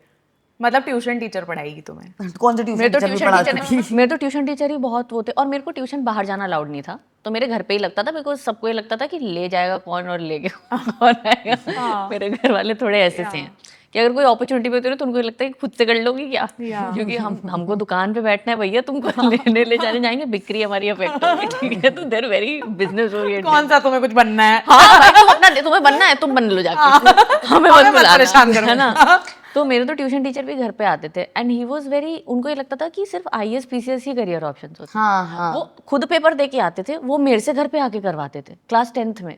मतलब ट्यूशन टीचर पढ़ाएगी तुम्हें? कौन सा ट्यूशन टीचर भी पढ़ा चुकी है? मेरे तो ट्यूशन टीचर ही बहुत वो थे, और मेरे को ट्यूशन बाहर जाना अलाउड नहीं था, तो मेरे घर पे ही लगता था, बिकॉज सबको ये लगता था कि ले जाएगा कौन और लेके कौन आएगा। मेरे घर वाले थोड़े ऐसे से हैं कि अगर कोई अपॉर्चुनिटी होती है तो उनको लगता है कि खुद से कर लोगी क्या, क्योंकि हमको दुकान पे बैठना है भैया, तुमको लेने ले जाने जाएंगे, बिक्री हमारी अफेक्ट होगी, ठीक है, तो देयर वेरी बिजनेस ओरिएंटेड। कौन सा तुम्हें कुछ बनना है? हाँ भाई, तुम अपना तुम्हें बनना है तुम बन लो जाके, हमें मत परेशान बुलाना, करो। है ना। तो मेरे तो ट्यूशन टीचर भी घर पे आते थे, एंड ही वाज वेरी, उनको ये लगता था कि सिर्फ IAS PCS ही करियर ऑप्शंस होते हैं। हाँ हाँ, वो खुद पेपर दे के आते थे, वो मेरे से घर पे आके करवाते थे क्लास 10th में।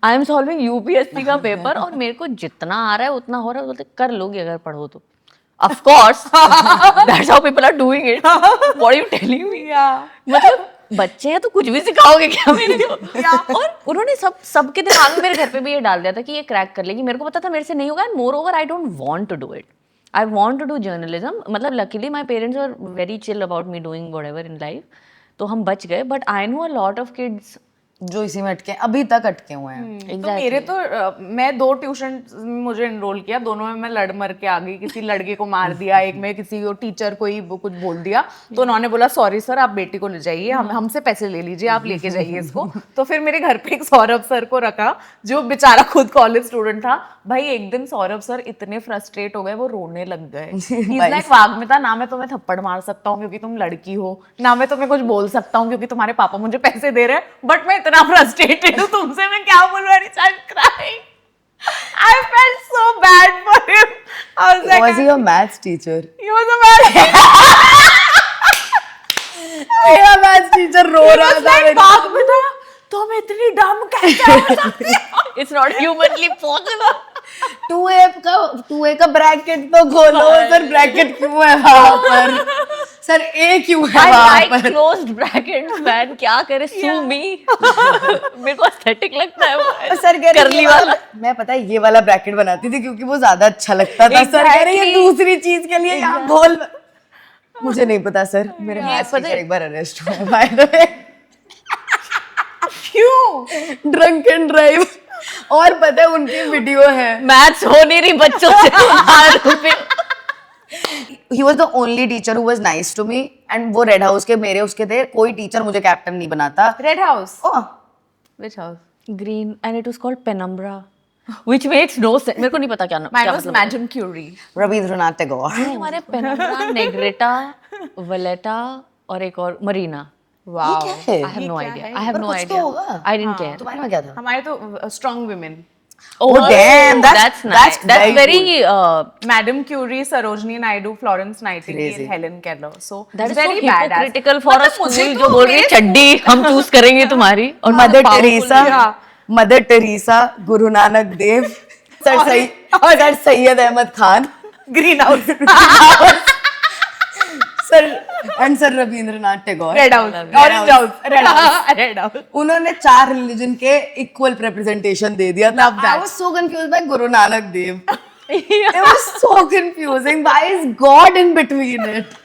आई एम सॉल्विंग UPSC का पेपर, और मेरे को जितना आ रहा है उतना हो रहा है, बोलते कर लोगे अगर पढ़ो तो। Of course that's how people are doing it, what are you telling me. मतलब बच्चे हैं तो कुछ भी सिखाओगे क्या मेरे को। और उन्होंने सबके दिमाग में, मेरे घर पे भी ये डाल दिया था कि ये क्रैक कर लेगी। मेरे को पता था मेरे से नहीं होगा, and moreover I don't want to do it, I want to do journalism. मतलब luckily my parents were very chill about me doing whatever in life, तो हम बच गए। But I know a lot of kids जो इसी में अटके, अभी तक अटके हुए हैं। तो मेरे तो मैं 2 ट्यूशन मुझे एनरोल किया, दोनों में मैं लड़ मर के आ गई। किसी लड़के को मार दिया, एक में किसी टीचर को ही कुछ बोल दिया, तो उन्होंने बोला सॉरी सर आप बेटी को ले जाइए, हमसे पैसे ले लीजिए, आप लेके जाइए इसको। तो फिर मेरे घर पे एक सौरभ सर को रखा, जो बेचारा खुद कॉलेज स्टूडेंट था। भाई एक दिन सौरभ सर इतने फ्रस्ट्रेट हो गए, वो रोने लग गए। लाइक वाग्मिता, ना मैं तुम्हें थप्पड़ मार सकता हूँ क्योंकि तुम लड़की हो, ना मैं तुम्हें कुछ बोल सकता हूँ क्योंकि तुम्हारे पापा मुझे पैसे दे रहे हैं, बट मैं इतना फ्रस्ट्रेटेड हूँ तुमसे, मैं क्या बोलूं? And I crying, I felt so bad for him. I was like, Was he your maths teacher? he was a bad मेरा maths teacher रो रहा था मेरे को। वाग्मिता तुम इतनी डम कैसे हो सकती हो? It's not humanly possible. 2A का ब्रैकेट तो खोलो सर, ब्रैकेट क्यों है वहां पर सर, A क्यों है I वहां like पर? closed brackets, man. क्या करे, sue me. मेरे को aesthetic लगता है वो। सर कह रहे करली ये वाला। मैं पता है ये वाला ब्रैकेट बनाती थी क्योंकि वो ज्यादा अच्छा लगता था। सर कह रहे ये दूसरी चीज के लिए यहाँ बोल। मुझे नहीं पता सर, मेरे मैथ्स टीचर एक बार अरेस्ट हुए बाय द वे। क्यों? ड्रंक एंड ड्राइव, और पता है उनकी वीडियो है। मैथ्स हो नहीं रही बच्चों से। He was the only teacher who was nice to me, and वो रेड हाउस के मेरे उसके थे, कोई टीचर मुझे कैप्टन नहीं बनाता। Red house? Oh, Which house? Green, and it was called Penumbra, which makes no sense. मेरे को नहीं पता क्या Mine क्या was मतलब है। Madame Curie. रविंद्रनाथ टैगोर। हमारे Penumbra, Negrita, Valletta और एक और Marina. Wow. क्या है? I have no क्या idea. है? I have पर no कुछ तो idea. होगा। I didn't care. तुम्हारे में क्या था? हमारे तो strong women. Oh, damn, that's nice. That's very. Madame Curie, Sarojini Naidu, Florence Nightingale, Crazy. Helen Keller. So That is so very badass. hypocritical for a मतलब मुझे school तो जो बोल रही है मेरे- चड्डी हम चूज करेंगे तुम्हारी, और mother powerful Teresa, yeah. Mother Teresa, Guru Nanak Dev, sir Syed Ahmed Khan, Green House. Sir and sir Rabindranath Tagore. Red House. Orange House. Red House. Red House. उन्होंने 4 रिलीजन के इक्वल रिप्रेजेंटेशन दे दिया था। Love that. I was so confused by Guru Nanak Dev. It was so confusing. Why is God in between it?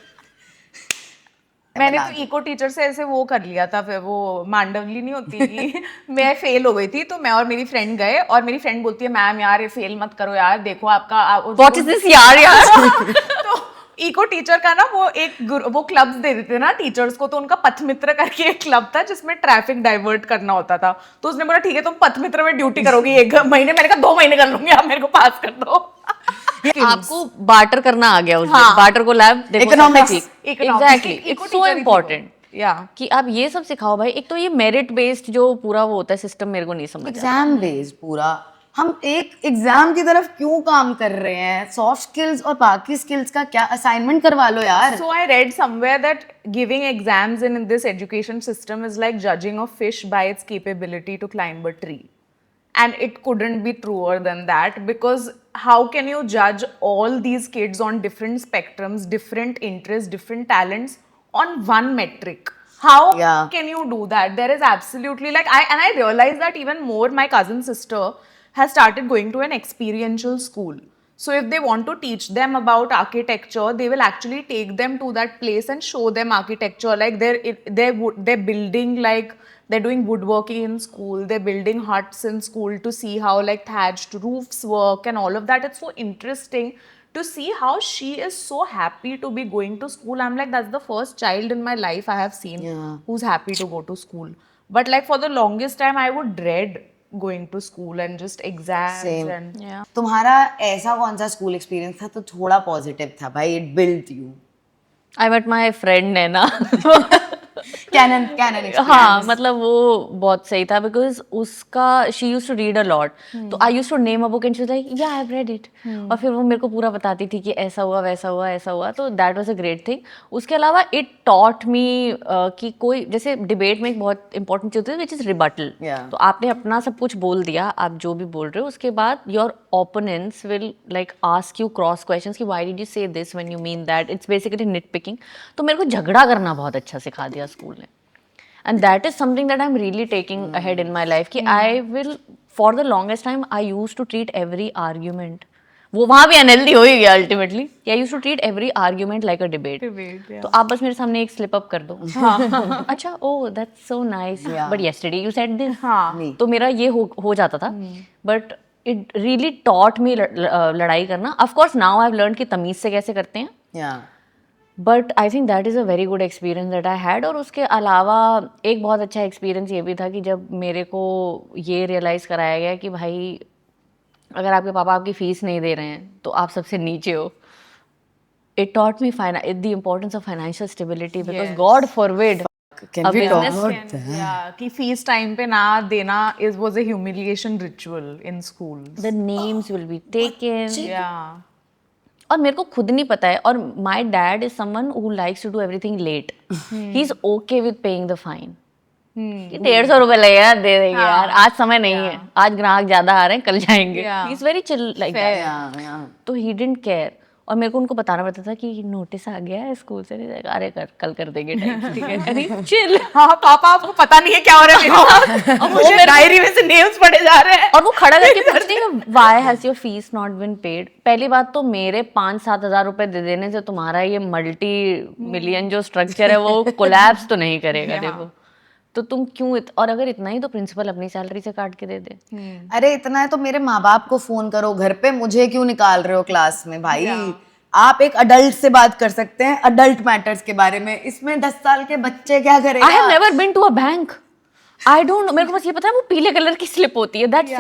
मैंने तो eco teacher से ऐसे वो कर लिया था, फिर वो मांडवली नहीं होती कि मैं फेल हो गई थी, तो मैं और मेरी फ्रेंड गए, और मेरी फ्रेंड बोलती है मैम यार ये फेल मत करो यार, देखो आपका What is this यार? तो इको टीचर का ना वो क्लब्स दे देते ना टीचर्स को, तो उनका पथ मित्र करके एक क्लब था जिसमें ट्रैफिक डाइवर्ट करना होता था। तो उसने बोला ठीक है तुम पथ मित्र में ड्यूटी करोगी 1 महीने। मैंने कहा 2 महीने कर लूंगी, आप मेरे को पास कर दो। आपको बार्टर करना आ गया उसमें। हाँ। बार्टर को lab Economics. Exactly, it's so important या कि आप ये सब सिखाओ भाई। एक तो ये मेरिट बेस्ड जो पूरा वो होता है सिस्टम, मेरे को नहीं समझ आता। एग्जाम बेस्ड पूरा, हम एक एग्जाम की तरफ क्यों काम कर रहे हैं? सॉफ्ट स्किल्स और बाकी स्किल्स का क्या, असाइनमेंट करवा लो यार। So I read somewhere that giving exams in this education system is like judging a fish by its capability to climb a tree. And it couldn't be truer than that, because how can you judge all these kids on different spectrums, different interests, different talents on one metric. How Yeah. can you do that? There is absolutely like I realize that even more. My cousin sister has started going to an experiential school. So if they want to teach them about architecture, they will actually take them to that place and show them architecture. Like they're building, like they're doing woodworking in school. They're building huts in school to see how like thatched roofs work and all of that. It's so interesting to see how she is so happy to be going to school. I'm like, that's the first child in my life I have seen who's happy to go to school. But like for the longest time, I would dread going to school and just exams Same. and तुम्हारा ऐसा कौन सा school experience था तो थोड़ा positive था भाई, it built you? I met my friend Naina Kannan हाँ मतलब वो बहुत सही था बिकॉज उसका she use to read a lot, तो I use to name a book and she was like yeah I have read it, और फिर वो मेरे को पूरा बताती थी कि ऐसा हुआ वैसा हुआ ऐसा हुआ, तो that was a great thing. उसके अलावा इट टॉट मी कि कोई जैसे डिबेट में एक बहुत इंपॉर्टेंट चीज होती है विच इज रिबटल. तो आपने अपना सब कुछ बोल दिया, आप जो भी बोल रहे हो, उसके बाद your opponents will like ask you cross questions कि why did you say this when you mean that. It's basically nit picking. तो मेरे को झगड़ा करना बहुत अच्छा सिखा दिया स्कूल ने. And that is something that I'm really taking ahead in my life. कि I will, for the longest time, I used to treat every argument. वो वहाँ भी unhealthy हो ही गया ultimately. I used to treat every argument like a debate. तो आप बस मेरे सामने एक slip up कर दो. अच्छा, oh that's so nice. But yesterday you said this. तो मेरा ये हो जाता था. But it really taught me लड़ाई करना. Of course now I've learned कि तमीज से कैसे करते हैं. Yeah. But I think that is a very good experience that I had. और उसके अलावा एक बहुत अच्छा एक्सपीरियंस ये भी था कि जब मेरे को ये रियलाइज़ कराया गया कि भाई अगर आपके पापा आपकी फ़ीस नहीं दे रहे हैं तो आप सबसे नीचे हो. It taught me the importance of financial stability because god forbid Can we talk about yeah, कि फीस टाइम पे ना देना was a humiliation ritual in schools. The names will be taken. Yeah. और मेरे को खुद नहीं पता है. और my dad is someone who likes to do everything late. He is okay with paying the fine. 150 रुपए लगेगा दे देंगे यार, आज समय नहीं है, आज ग्राहक ज्यादा आ रहे हैं कल जाएंगे. He is very chill like that. तो ही डिडंट केयर. और मेरे को उनको बताना पड़ता था कि नोटिस आ गया है स्कूल से. नहीं जाएगा, अरे कल कर देंगे टाइम, ठीक है. अरे चिल. हाँ पापा आपको पता नहीं है क्या हो रहा है. अब मुझे डायरी में से नेम्स पढ़े जा रहे हैं. और वो खड़ा करके पूछती है why has your fees not been paid. पहली बात तो मेरे 5-7 हज़ार रुपए दे देने से तुम्हारा ये मल्टी मिलियन जो स्ट्रक्चर है वो कोलैप्स तो नहीं करेगा. देखो तो तुम क्यों और अगर इतना ही तो प्रिंसिपल अपनी सैलरी से काट के दे दे. अरे इतना है तो मेरे माँ बाप को फोन करो घर पे, मुझे क्यों निकाल रहे हो क्लास में भाई. आप एक अडल्ट से बात कर सकते हैं अडल्ट मैटर्स के बारे में. इसमें 10 साल के बच्चे क्या करेगा. I have never been to a bank. I don't know. मेरे को बस ये पता है वो पीले कलर की स्लिप होती है. That's it.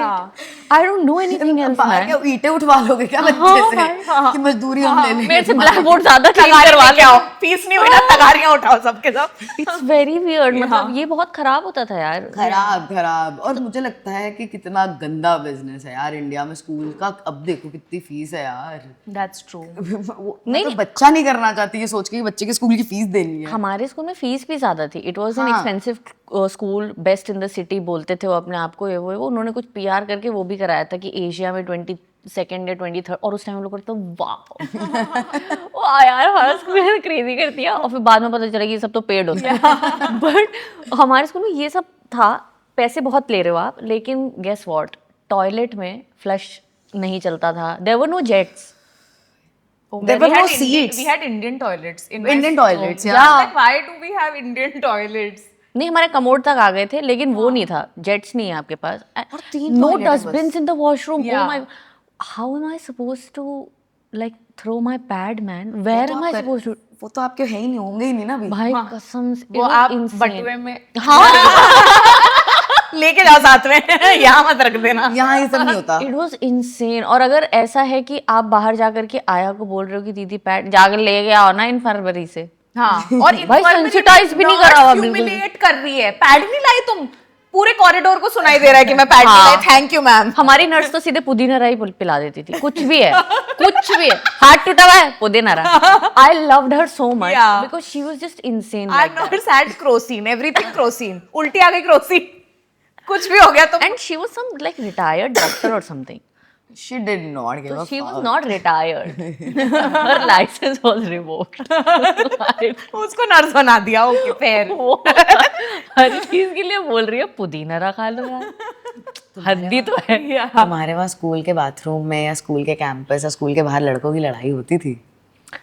I don't know anything else. क्या ईंटें उठवा लोगे क्या बच्चे से कि मजदूरी हम ले लेंगे. मेरे से ब्लैक बोर्ड ज्यादा क्लीन करवा क्या हो, फीस नहीं हुई ना, तगारियां उठाओ सबके सब. It's very weird. मतलब ये बहुत खराब होता था यार. खराब. और मुझे लगता है कि कितना गंदा बिजनेस है यार इंडिया में स्कूल का. अब देखो कितनी फीस है यार. That's true. नहीं तो बच्चा नहीं करना चाहती ये सोच के कि बच्चे के स्कूल की फीस देनी है. हमारे स्कूल में फीस भी ज्यादा थी. It was an expensive school, best in the city बोलते थे वो अपने आप को. ये वो उन्होंने कुछ पीआर करके वो भी कराया था कि एशिया में 22nd या 23rd. और उस टाइम हम लोग करते वाह यार हमारा स्कूल क्रेजी कर दिया. और फिर बाद में पता चला कि ये सब तो पेड होता है. बट हमारे स्कूल में ये सब था. पैसे बहुत ले रहे हो आप, लेकिन गेस व्हाट, टॉयलेट में फ्लश नहीं चलता था. There were no jets. There were no seats. We had Indian toilets. Indian toilets, yeah. Like, why do we have Indian toilets? नहीं हमारे कमोड तक आ गए थे, लेकिन वो नहीं था. जेट्स नहीं है आपके पास. No dustbins in the washroom. Oh my, how am I supposed to like throw my pad man. Where am I supposed to. वो तो आपके है ही नहीं, होंगे ही नहीं ना अभी. भाई कसम से वो आप बटुए में हाँ लेके जाओ साथ में. यहाँ मत रख देना. यहाँ ये सब नहीं होता. It was insane. और अगर ऐसा है कि आप बाहर जाकर के आया को बोल रहे हो कि दीदी पैड जाकर ले गया हो ना इन फरवरी से. हाँ. और भाई सेंसिटाइज भी नहीं करा हुआ. ह्यूमिलिएट कर रही है. पैड नहीं लाई तुम. पूरे कॉरिडोर को सुनाई दे रहा है कि मैं पैड नहीं लाई. Thank you ma'am. हमारी नर्स तो सीधे पुदीना राई पिला देती थी. कुछ भी है, कुछ भी है, हाथ टूटा हुआ है पुदीना राई. I loved her so much because she was just insane. I have never had Crocin. Everything Crocin. उल्टी आ गई क्रोसिन. कुछ भी हो गया तो. And she was some like retired doctor और something. She did not give So a she was fuck. not retired. Her license was revoked. उसको नर्स बना दिया, ओके फेयर। वो हर चीज के लिए बोल रही है पुदीना रखा लो यार, हद्दी तो है। तुम्हारे वहाँ स्कूल के बाथरूम में या स्कूल के कैंपस या स्कूल के बाहर लड़कों की लड़ाई होती थी?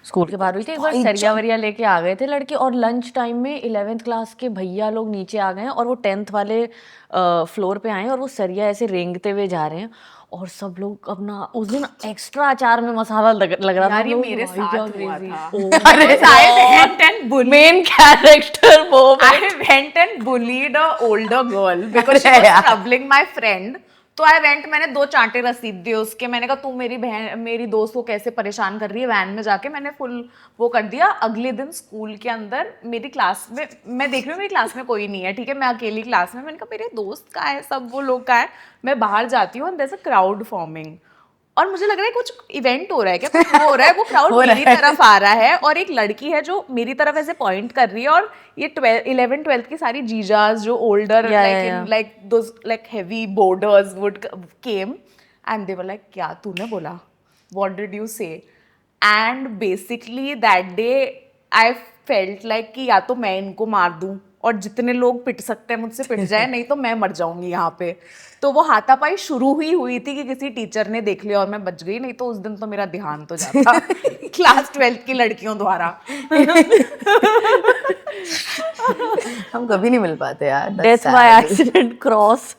स्कूल के बाहर हुई थी एक बार, सरिया वरिया लेके आ गए थे लड़के, और लंच टाइम में 11th क्लास के भैया लोग नीचे आ गए हैं और वो 10th वाले फ्लोर पे आए हैं और वो सरिया ऐसे रेंगते हुए जा रहे हैं और सब लोग अपना, उस दिन एक्स्ट्रा अचार में मसाला लग रहा था। यार ये हम लोग, मेरे भाई साथ क्या हुआ crazy। था। Because I went and bullied. Main character वो I went and bullied a older girl because she was troubling my friend. तो आई वेंट, मैंने 2 चांटे रसीद दिए उसके, मैंने कहा तू मेरी बहन, मेरी दोस्त को कैसे परेशान कर रही है, वैन में जाके मैंने फुल वो कर दिया। अगले दिन स्कूल के अंदर मेरी क्लास में, मैं देख रही हूँ मेरी क्लास में कोई नहीं है, ठीक है, मैं अकेली क्लास में, मैंने कहा मेरे दोस्त कहाँ है, सब वो लोग कहाँ है, मैं बाहर जाती हूँ, there is a crowd forming और मुझे लग रहा है कुछ इवेंट हो रहा है क्या, कुछ हो रहा है, वो क्राउड मेरी तरफ आ रहा है और एक लड़की है जो मेरी तरफ ऐसे पॉइंट कर रही है और ये 11th 12th की सारी जीजास जो older like those like heavy boarders would came and they were like क्या तूने बोला, what did you say, and basically that day I felt like कि या तो मैं इनको मार दूं और जितने लोग पिट सकते हैं मुझसे पिट जाए, नहीं तो मैं मर जाऊंगी यहाँ पे। तो वो हाथापाई शुरू हुई थी कि किसी टीचर ने देख लिया और मैं बच गई, नहीं तो उस दिन तो मेरा देहांत हो जाता क्लास 12th की लड़कियों द्वारा। हम कभी नहीं मिल पाते यार। Death by accident cross.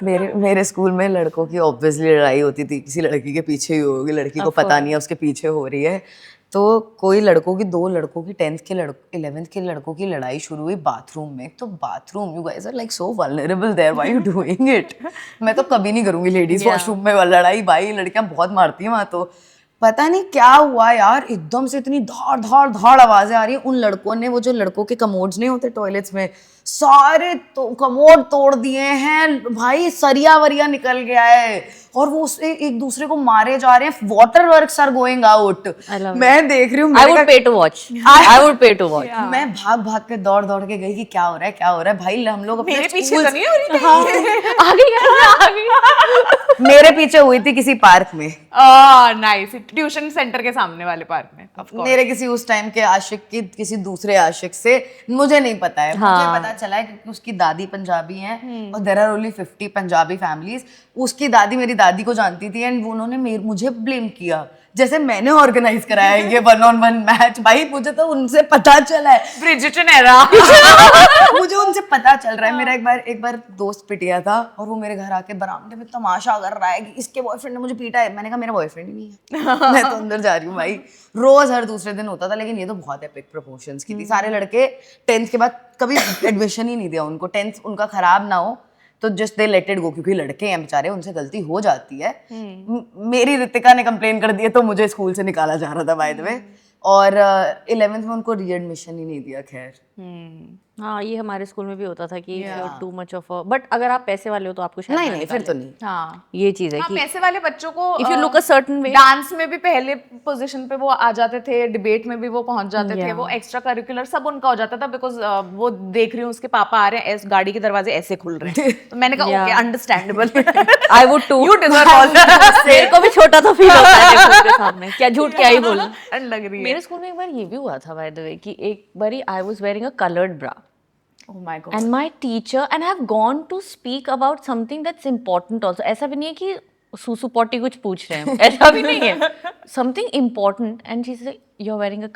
मेरे स्कूल में लड़कों की ऑब्वियसली लड़ाई होती थी, किसी लड़की के पीछे ही होगी, लड़की को पता नहीं है उसके पीछे हो रही है, तो कोई लड़कों की 2 लड़कों की 10th के 11th के लड़कों की लड़ाई शुरू हुई बाथरूम में। तो bathroom, you guys are like so vulnerable there, why you doing it? मैं तो कभी नहीं करूंगी लेडीज वॉशरूम में लड़ाई, भाई लड़कियां बहुत मारती हैं वहाँ। तो पता नहीं क्या हुआ यार, एकदम से इतनी धाड़ धाड़ धाड़ आवाजें आ रही है। उन लड़कों ने, वो जो लड़कों के कमोड्स नहीं होते टॉयलेट्स में, सारे तो कमोड तोड़ दिए हैं भाई, सरिया वरिया निकल गया है और वो एक दूसरे को मारे जा रहे हैं, water works are going out. मैं देख रही हूँ, I would pay to watch. I would pay to watch. मैं भाग भाग के दौड़ दौड़ के गई कि क्या हो रहा है, क्या हो रहा है भाई। हम लोग अपने मेरे पीछे तो नहीं हो रही थी। आ गई। मेरे पीछे हुई थी किसी पार्क में, नाइस, ट्यूशन सेंटर के सामने वाले पार्क में। Of course. मेरे किसी उस टाइम के आशिक की किसी दूसरे आशिक से, मुझे नहीं पता है। मुझे पता चला है क्योंकि उसकी दादी पंजाबी हैं और there are only 50 Punjabi families. उसकी दादी मेरी दादी को जानती थी एंड उन्होंने मुझे ब्लेम किया जैसे मैंने ऑर्गेनाइज कराया है ये 1-on-1 मैच। भाई मुझे तो उनसे पता चला है, ब्रिजिटन एरा। मुझे उनसे पता चल रहा है। मेरा एक बार दोस्त पिटिया था और वो मेरे घर आके बरामदे में तमाशा कर रहा है कि इसके बॉयफ्रेंड ने मुझे पीटा है। मैंने कहा मेरा बॉयफ्रेंड ही नहीं है। मैं तो अंदर जा रही हूँ भाई। रोज हर दूसरे दिन होता था, लेकिन ये तो बहुत एपिक प्रोपोर्शंस की थी। सारे लड़के 10th के बाद कभी एडमिशन ही नहीं दिया उनको, 10th उनका खराब ना हो तो just they let it go, क्योंकि लड़के हैं बेचारे, उनसे गलती हो जाती है। मेरी रितिका ने कंप्लेन कर दी है तो मुझे स्कूल से निकाला जा रहा था बाय द वे। और 11th में उनको रीएडमिशन ही नहीं दिया। खैर हाँ, ये हमारे स्कूल में भी होता था कि टू मच ऑफ, बट अगर आप पैसे वाले हो तो आपको शायद नहीं फिर तो नहीं। हाँ, ये चीज है हाँ, कि पैसे वाले बच्चों को if you look a certain way, dance में भी पहले पोजीशन पे वो आ जाते थे, डिबेट में भी वो पहुंच जाते थे, वो एक्स्ट्रा करिकुलर सब उनका हो जाता था। बिकॉज वो देख रही हूँ उसके पापा आ रहे हैं, गाड़ी के दरवाजे ऐसे खुल रहे हैं, तो मैंने कहा okay understandable. I would too, you deserve all मेरे को भी छोटा तो फील होता है देखो उसके सामने, क्या झूठ क्या ही बोलूं। लग रही है। मेरे स्कूल में एक बार ये भी हुआ था बाय द वे कि एक बारी I was wearing a coloured bra Oh my God. and my teacher, and I have gone to speak about something that's important also. ऐसा भी नहीं है कि सुसु पॉटी कुछ पूछ रहे हैं, ऐसा भी नहीं है, something important, and she said you're wearing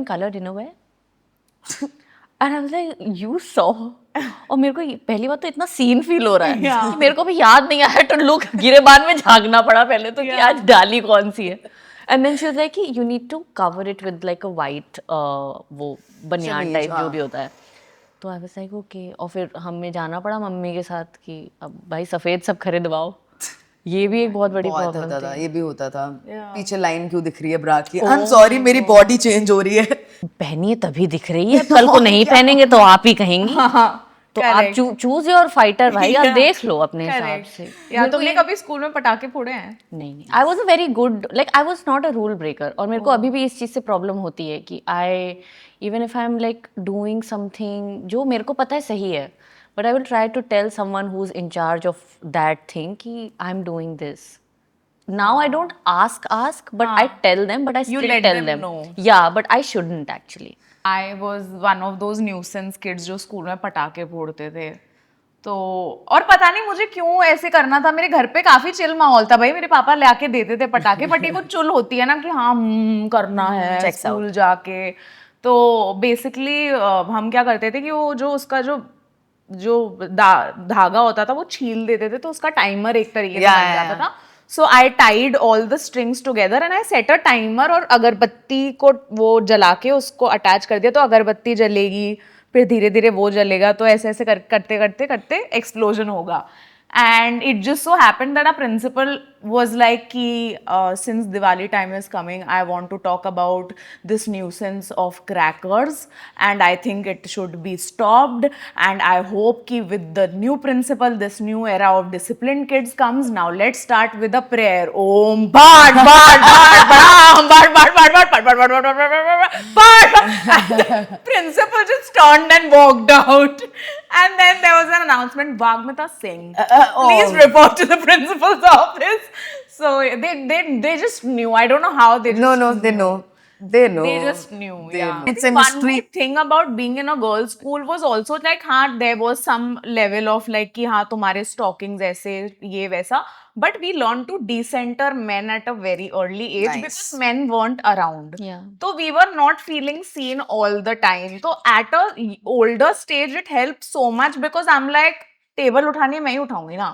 colored innerwear and I was like you saw, और मेरे को पहली बात तो इतना सीन फील हो रहा है कि मेरे को भी याद नहीं आया तो लुक गिरेबान में झांकना पड़ा पहले तो कि आज डाली कौन सी है। And then she was like you need to cover it with like a white वो बनियान टाइप जो भी होता है। तो आई वाज लाइक ओके, और फिर हमें जाना पड़ा मम्मी के साथ कि अब भाई सफेद सब खरीदवाओ। ये भी एक बहुत बड़ी प्रॉब्लम था। ये भी होता था, पीछे लाइन क्यों दिख रही है ब्रा की, आई एम सॉरी मेरी बॉडी चेंज हो रही है। पहनिए तभी दिख रही है, कल को नहीं पहनेंगे तो आप ही कहेंगी। तो आप चूज योर फाइटर भाई, आप देख लो अपने हिसाब से। या तुमने कभी स्कूल में पटाखे फोड़े हैं? नहीं, I was a very good, like I was not a rule breaker, और मेरे को अभी भी इस चीज से प्रॉब्लम होती है कि even if I am like doing something जो मेरे को पता है सही है, but I will try to tell someone who's in charge of that thing ki I'm doing this. Now I don't ask, but I tell them, but I You still let tell them them. know. Yeah, but I shouldn't actually. I was one of those nuisance kids जो school में पटाखे फोड़ते थे। तो और पता नहीं मुझे क्यों ऐसे करना था। मेरे घर पे काफी चिल माहौल था भाई, मेरे पापा ले आके देते थे पटाखे, बट ये कुछ चुल होती है ना कि हाँ करना है Checks out. स्कूल जाके। तो बेसिकली हम क्या करते थे कि वो जो उसका जो धागा होता था वो छील देते थे, तो उसका टाइमर एक तरीके से बन जाता था। So I tied all the strings together and I set a timer, और अगरबत्ती को वो जला के उसको अटैच कर दिया, तो अगरबत्ती जलेगी, फिर धीरे धीरे वो जलेगा, तो ऐसे ऐसे करते करते करते एक्सप्लोजन होगा। And it just so happened that our principal was like ki, since Diwali time is coming, I want to talk about this nuisance of crackers, and I think it should be stopped, and I hope ki with the new principal, this new era of disciplined kids comes. Now let's start with a prayer. Om bhat bhat bhat bhat bhat bhat bhat bhat bhat bhat bhat bhat bhat bhat. Principal just turned and walked out, and then there was an announcement, Vagmita Singh, please report to the principal's office. So they just knew. I don't know how they just No, they know. They know. they just knew. They Yeah. know. It's a One mystery. more thing about being in a girls' school was also like, हाँ, there was some level of like कि हाँ तुम्हारे stockings ऐसे ये वैसा, but we learned to decenter men at a very early age Nice. because men weren't around. Yeah. So we were not feeling seen all the time. So at a older stage it helped so much because I'm like, table उठानी है मैं ही उठाऊंगी ना,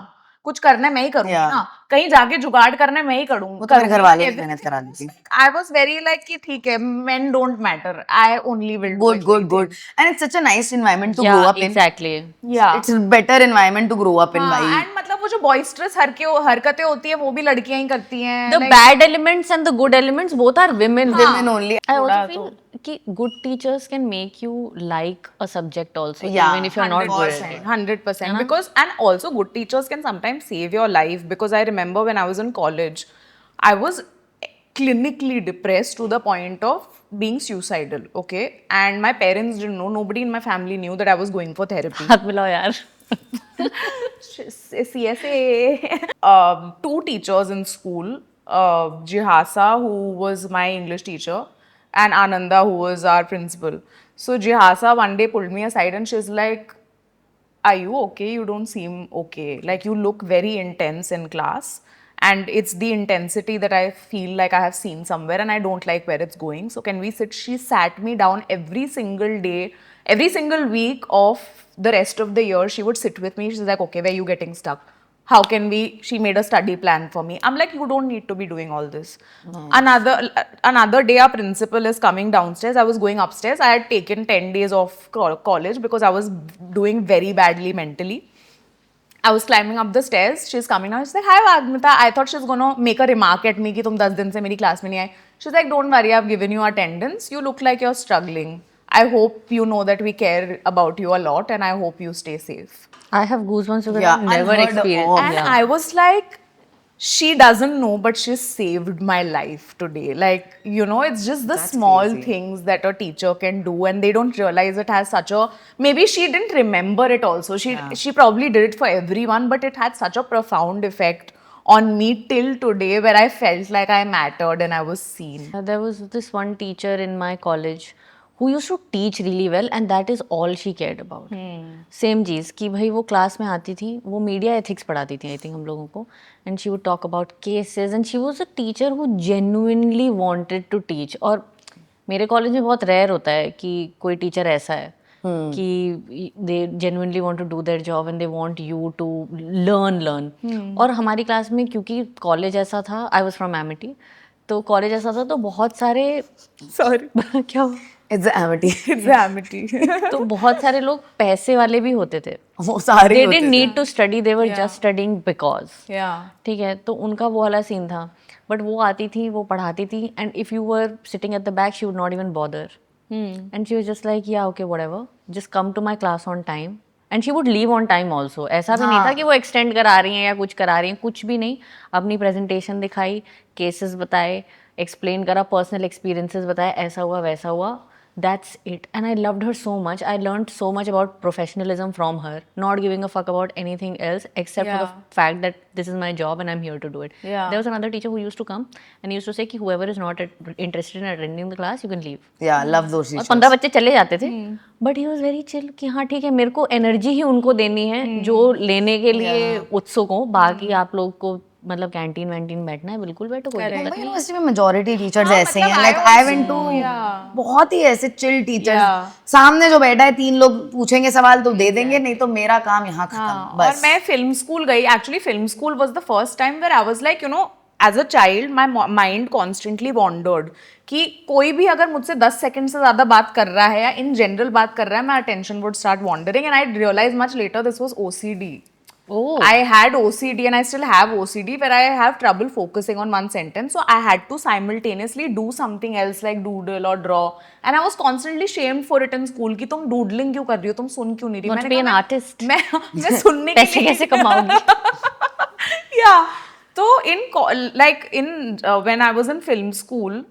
कुछ करना है मैं ही करूंगी Yeah. ना, कहीं जाके जुगाड़ करना है मैं ही वो तो मेरे घर वाले ही मेहनत करा देती। I was very like कि ठीक है, men don't matter, I only will do it. Good. And it's such a nice environment to Yeah, grow up in. exactly. Yeah. It's a better environment to grow up in, भाई। and मतलब वो जो boisterous हरकतें होती है वो भी लड़कियां ही करती हैं। The like, bad elements and the good elements both are women. Women only। I थोड़ा also feel कि good teachers can make you like a subject also, Yeah, even if you're not good at it. 100%. Because, and also good teachers can sometimes save your life. Because I remember when I was in college, I was clinically depressed to the point of being suicidal. Okay, and my parents didn't know. Nobody in my family knew that I was going for therapy. हाथ मिलाओ यार. CSA. Two teachers in school, Jihasa, who was my English teacher, and Ananda, who was our principal. So Jihasa one day pulled me aside and she's like, are you okay? You don't seem okay. Like, you look very intense in class. And it's the intensity that I feel like I have seen somewhere and I don't like where it's going. So can we sit? She sat me down every single day, every single week of the rest of the year. She would sit with me. She's like, okay, where are you getting stuck? How can we? She made a study plan for me. I'm like, you don't need to be doing all this. Another day, our principal is coming downstairs. I was going upstairs. I had taken 10 days off college because I was doing very badly mentally. I was climbing up the stairs. She's coming down. She's like, hi, Vagmita. I thought she was going to make a remark at me कि तुम 10 दिन से मेरी class में नहीं आए. She's like, don't worry, I've given you attendance. You look like you're struggling. I hope you know that we care about you a lot and I hope you stay safe. I have goosebumps because Yeah, I've never unheard experienced. of. And Yeah. I was like, she doesn't know, but she saved my life today. Like, you know, it's just the That's small crazy. things that a teacher can do, and they don't realize it has such a. Maybe she didn't remember it also. She probably did it for everyone, but it had such a profound effect on me till today, where I felt like I mattered and I was seen. There was this one teacher in my college who used to teach really well and that is all she cared about. Same चीज़ कि भाई वो class में आती थी, वो media ethics पढ़ाती थी I think हम लोगों को, and she would talk about cases and she was a teacher who genuinely wanted to teach. और मेरे कॉलेज में बहुत रेयर होता है कि कोई टीचर ऐसा है कि they genuinely want to do their job and they want you to learn. और हमारी क्लास में क्योंकि कॉलेज ऐसा था, आई वाज फ्रॉम एमिटी, तो कॉलेज ऐसा था तो बहुत सारे Sorry. क्या हुआ? It's amity। It's amity. तो बहुत सारे लोग पैसे वाले भी होते थे. वो सारे They होते didn't थे। need to study, they were just studying because. Yeah. ठीक है, तो उनका वो वाला सीन था. बट वो आती थी, वो पढ़ाती थी, and if you were sitting at the back she would not even bother, and she was just like yeah okay whatever, just come to my class on time, and she would leave on time also. ऐसा भी नहीं था कि वो extend करा रही हैं या कुछ करा रही हैं, कुछ भी नहीं. अपनी प्रेजेंटेशन दिखाई, केसेस बताए, एक्सप्लेन करा, पर्सनल एक्सपीरियंसेस बताए, ऐसा हुआ वैसा हुआ, That's it. And I loved her so much. I learned so much about professionalism from her, not giving a fuck about anything else except for the fact that this is my job and I'm here to do it. Yeah. There was another teacher who used to come and he used to say कि whoever is not interested in attending the class, you can leave. Yeah, love those और teachers. 15 बच्चे चले जाते थे, but he was very chill कि हाँ ठीक है, मेरे को एनर्जी ही उनको देनी है जो लेने के लिए उत्सुक हो, बाकी आप लोग को मतलब कैंटीन वैंटीन बैठना है, बिल्कुल बैठो, कोई दिक्कत नहीं। यूनिवर्सिटी में मेजॉरिटी टीचर्स ऐसे मतलब हैं, लाइक आई वेंट टू बहुत ही ऐसे चिल टीचर्स, सामने जो बैठा है 3 लोग पूछेंगे सवाल तो दे देंगे, नहीं तो मेरा काम यहाँ खत्म और बस। मैं फिल्म स्कूल गई, actually film school was the first time where I was like you know as a child my mind constantly wandered कि कोई भी अगर मुझसे 10 सेकंड से ज्यादा बात कर रहा है या इन जनरल बात कर रहा है, my attention would start wandering and I realize much later this was OCD. Oh. I had OCD and I still have OCD where I have trouble focusing on one sentence. So I had to simultaneously do something else like doodle or draw. And I was constantly shamed for it in school कि तुम doodling क्यों कर रही हो, तुम सुन क्यों नहीं रही? Want to be an artist? मैं सुनने के पैसे कैसे कमाओगी? Yeah. So when I was in film school,